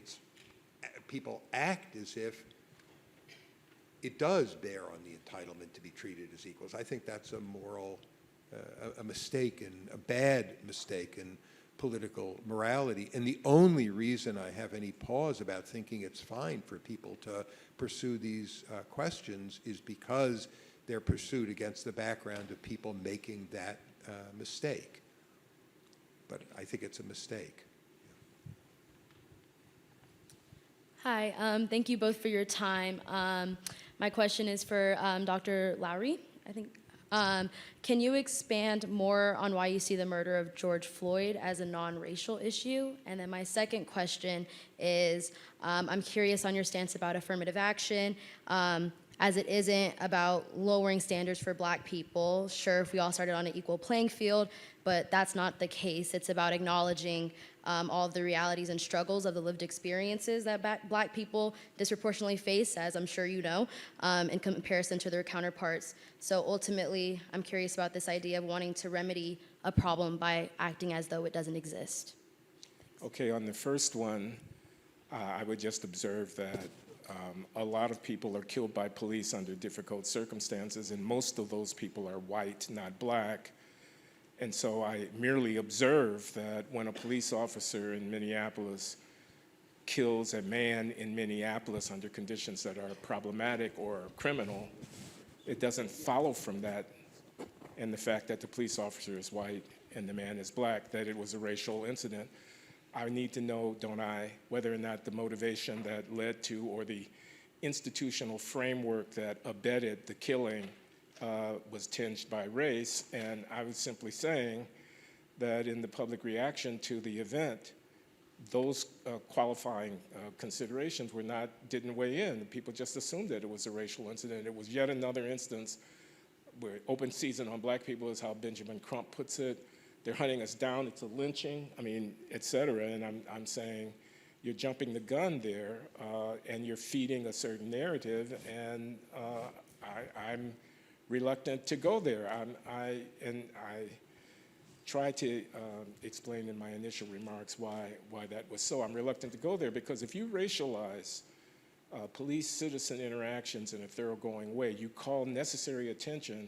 C: people act as if it does bear on the entitlement to be treated as equals. I think that's a moral, a mistake, and a bad mistake in political morality. And the only reason I have any pause about thinking it's fine for people to pursue these questions is because they're pursued against the background of people making that mistake. But I think it's a mistake.
I: Hi, thank you both for your time. My question is for Dr. Lowry, I think. Can you expand more on why you see the murder of George Floyd as a non-racial issue? And then my second question is, I'm curious on your stance about affirmative action, as it isn't about lowering standards for Black people. Sure, if we all started on an equal playing field, but that's not the case. It's about acknowledging all of the realities and struggles of the lived experiences that Black people disproportionately face, as I'm sure you know, in comparison to their counterparts. So ultimately, I'm curious about this idea of wanting to remedy a problem by acting as though it doesn't exist.
F: Okay, on the first one, I would just observe that a lot of people are killed by police under difficult circumstances, and most of those people are white, not Black. And so I merely observe that when a police officer in Minneapolis kills a man in Minneapolis under conditions that are problematic or criminal, it doesn't follow from that, and the fact that the police officer is white and the man is Black, that it was a racial incident. I need to know, don't I, whether or not the motivation that led to or the institutional framework that abetted the killing was tinged by race. And I was simply saying that in the public reaction to the event, those qualifying considerations didn't weigh in. People just assumed that it was a racial incident. It was yet another instance where open season on Black people is how Benjamin Crump puts it. They're hunting us down, it's a lynching, I mean, et cetera. And I'm saying you're jumping the gun there, and you're feeding a certain narrative, and I'm reluctant to go there. I tried to explain in my initial remarks why that was so. I'm reluctant to go there because if you racialize police-citizen interactions in a thoroughgoing way, you call necessary attention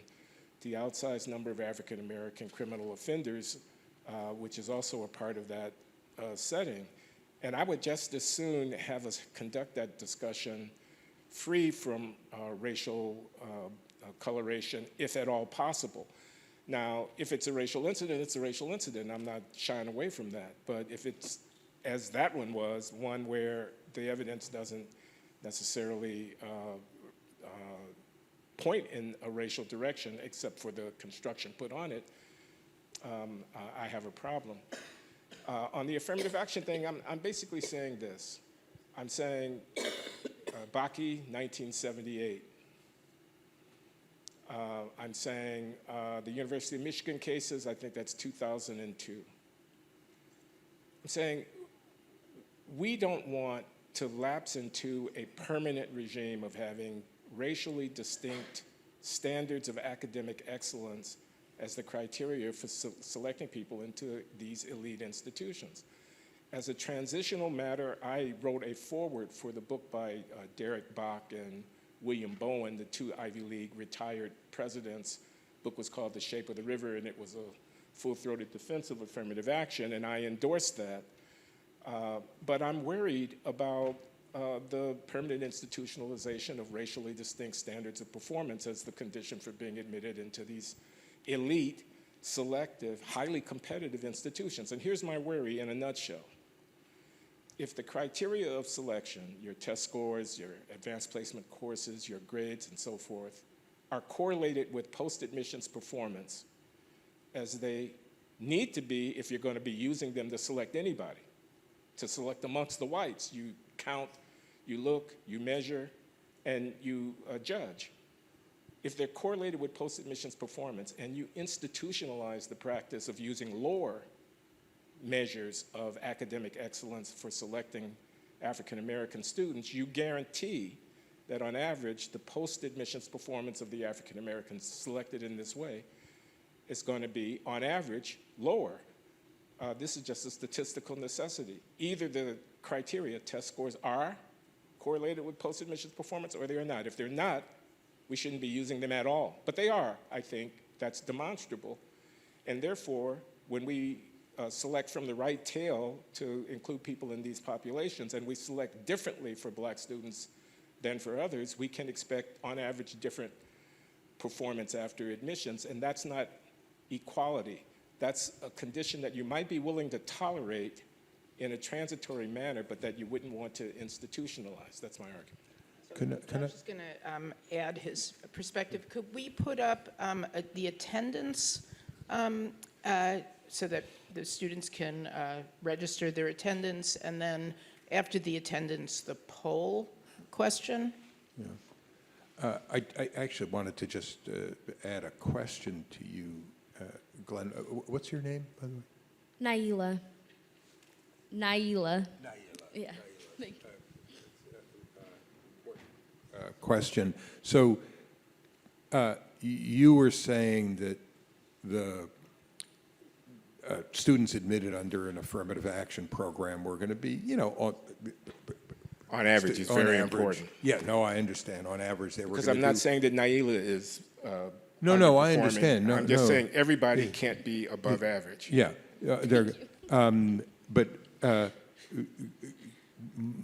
F: to the outsized number of African-American criminal offenders, which is also a part of that setting. And I would just as soon have us conduct that discussion free from racial coloration, if at all possible. Now, if it's a racial incident, it's a racial incident. I'm not shying away from that. But if it's, as that one was, one where the evidence doesn't necessarily point in a racial direction, except for the construction put on it, I have a problem. On the affirmative action thing, I'm basically saying this. I'm saying Bakke, 1978. I'm saying the University of Michigan cases, I think that's 2002. I'm saying we don't want to lapse into a permanent regime of having racially distinct standards of academic excellence as the criteria for selecting people into these elite institutions. As a transitional matter, I wrote a foreword for the book by Derek Bach and William Bowen, the two Ivy League retired presidents. The book was called The Shape of the River, and it was a full-throated defense of affirmative action, and I endorsed that. But I'm worried about the permanent institutionalization of racially distinct standards of performance as the condition for being admitted into these elite, selective, highly competitive institutions. And here's my worry in a nutshell. If the criteria of selection, your test scores, your advanced placement courses, your grades, and so forth, are correlated with post-admissions performance, as they need to be if you're going to be using them to select anybody, to select amongst the whites. You count, you look, you measure, and you judge. if they're correlated with post-admissions performance and you institutionalize the practice of using lower measures of academic excellence for selecting African American students, you guarantee that on average, the post-admissions performance of the African Americans selected in this way is going to be, on average, lower. This is just a statistical necessity. Either the criteria, test scores, are correlated with post-admissions performance or they are not. If they're not, we shouldn't be using them at all. But they are, I think. That's demonstrable. And therefore, when we select from the right tail to include people in these populations, and we select differently for Black students than for others, we can expect, on average, different performance after admissions, and that's not equality. That's a condition that you might be willing to tolerate in a transitory manner, but that you wouldn't want to institutionalize. That's my argument.
B: I'm just going to add his perspective. Could we put up the attendance so that the students can register their attendance, and then after the attendance, the poll question?
C: I actually wanted to just add a question to you, Glenn. What's your name, by the way?
I: Naila. Naila. Yeah. Thank you.
C: Question. So you were saying that the students admitted under an affirmative action program were going to be, you know,
F: On average, it's
C: on
F: very
C: average.
F: important.
C: Yeah, no, I understand. On average, they were
F: Because
C: going
F: I'm
C: to
F: not saying that Naila is
C: No, I
F: underperforming.
C: understand. No,
F: I'm just
C: no.
F: saying everybody can't be above average.
C: Yeah, but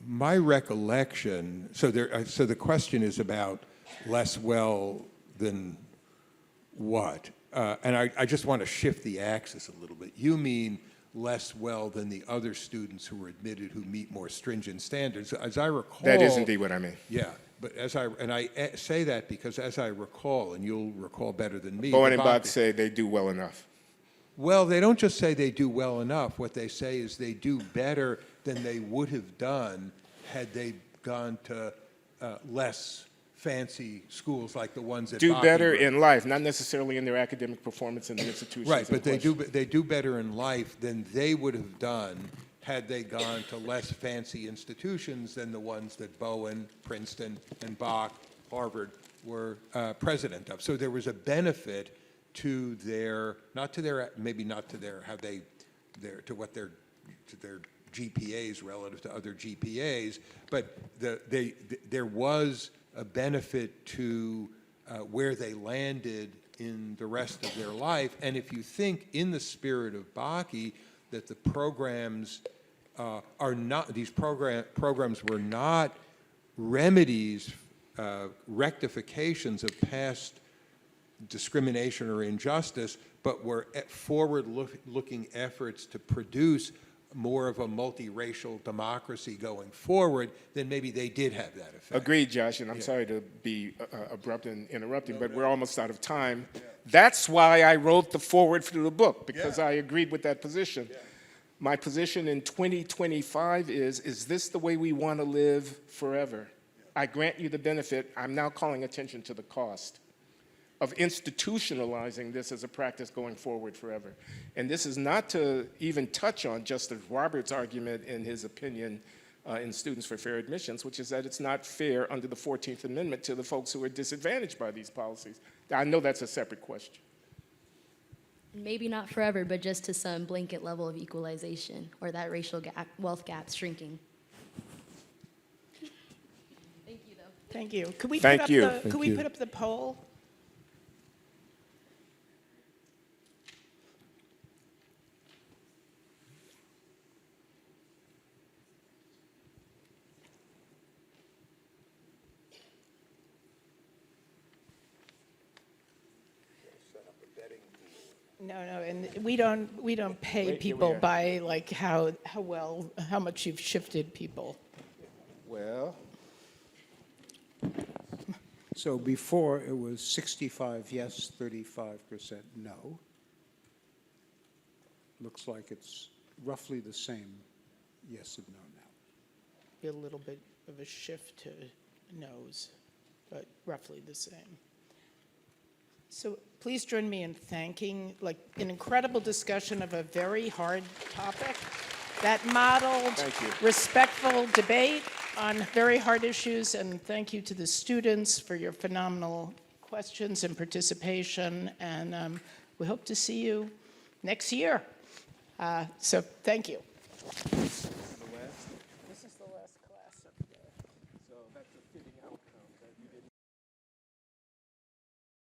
C: my recollection. So so the question is about less well than what? And I just want to shift the axis a little bit. You mean less well than the other students who were admitted who meet more stringent standards? As I recall,
F: That is indeed what I mean.
C: Yeah, but I say that because as I recall, and you'll recall better than me.
F: Bowen and
C: Bhakti-
F: Bott say they do well enough.
C: Well, they don't just say they do well enough. What they say is they do better than they would have done had they gone to less fancy schools like the ones that
F: Do
C: Bhakti
F: better
C: were.
F: in life, not necessarily in their academic performance in the institutions.
C: Right,
F: in
C: but they
F: question.
C: do better in life than they would have done had they gone to less fancy institutions than the ones that Bowen, Princeton, and Bach, Harvard, were president of. So there was a benefit to their, maybe not to their, how they, to their GPAs relative to other GPAs, but there was a benefit to where they landed in the rest of their life. And if you think in the spirit of Bakke that the programs are not, these programs were not remedies, rectifications of past discrimination or injustice, but were forward-looking efforts to produce more of a multiracial democracy going forward, then maybe they did have that effect.
F: Agreed, Josh, and I'm sorry to be abrupt and interrupting, but we're almost out of time. That's why I wrote the foreword for the book, because I agreed with that position. My position in 2025 is this the way we want to live forever? I grant you the benefit. I'm now calling attention to the cost of institutionalizing this as a practice going forward forever. And this is not to even touch on Justice Roberts' argument in his opinion in Students for Fair Admissions, which is that it's not fair under the 14th Amendment to the folks who are disadvantaged by these policies. I know that's a separate question.
I: Maybe not forever, but just to some blanket level of equalization or that racial gap, wealth gap shrinking. Thank you, though.
B: Thank you. Could we
F: Thank you.
B: Could we put up the poll? No, and we don't pay
F: Wait, here we
B: people
F: are.
B: by like how much you've shifted people.
F: Well,
A: So before, it was 65 yes, 35% no. Looks like it's roughly the same yes and no now.
B: Be a little bit of a shift to no's, but roughly the same. So please join me in thanking, like, an incredible discussion of a very hard topic that modeled
F: Thank you.
B: respectful debate on very hard issues, and thank you to the students for your phenomenal questions and participation, and we hope to see you next year. So thank you.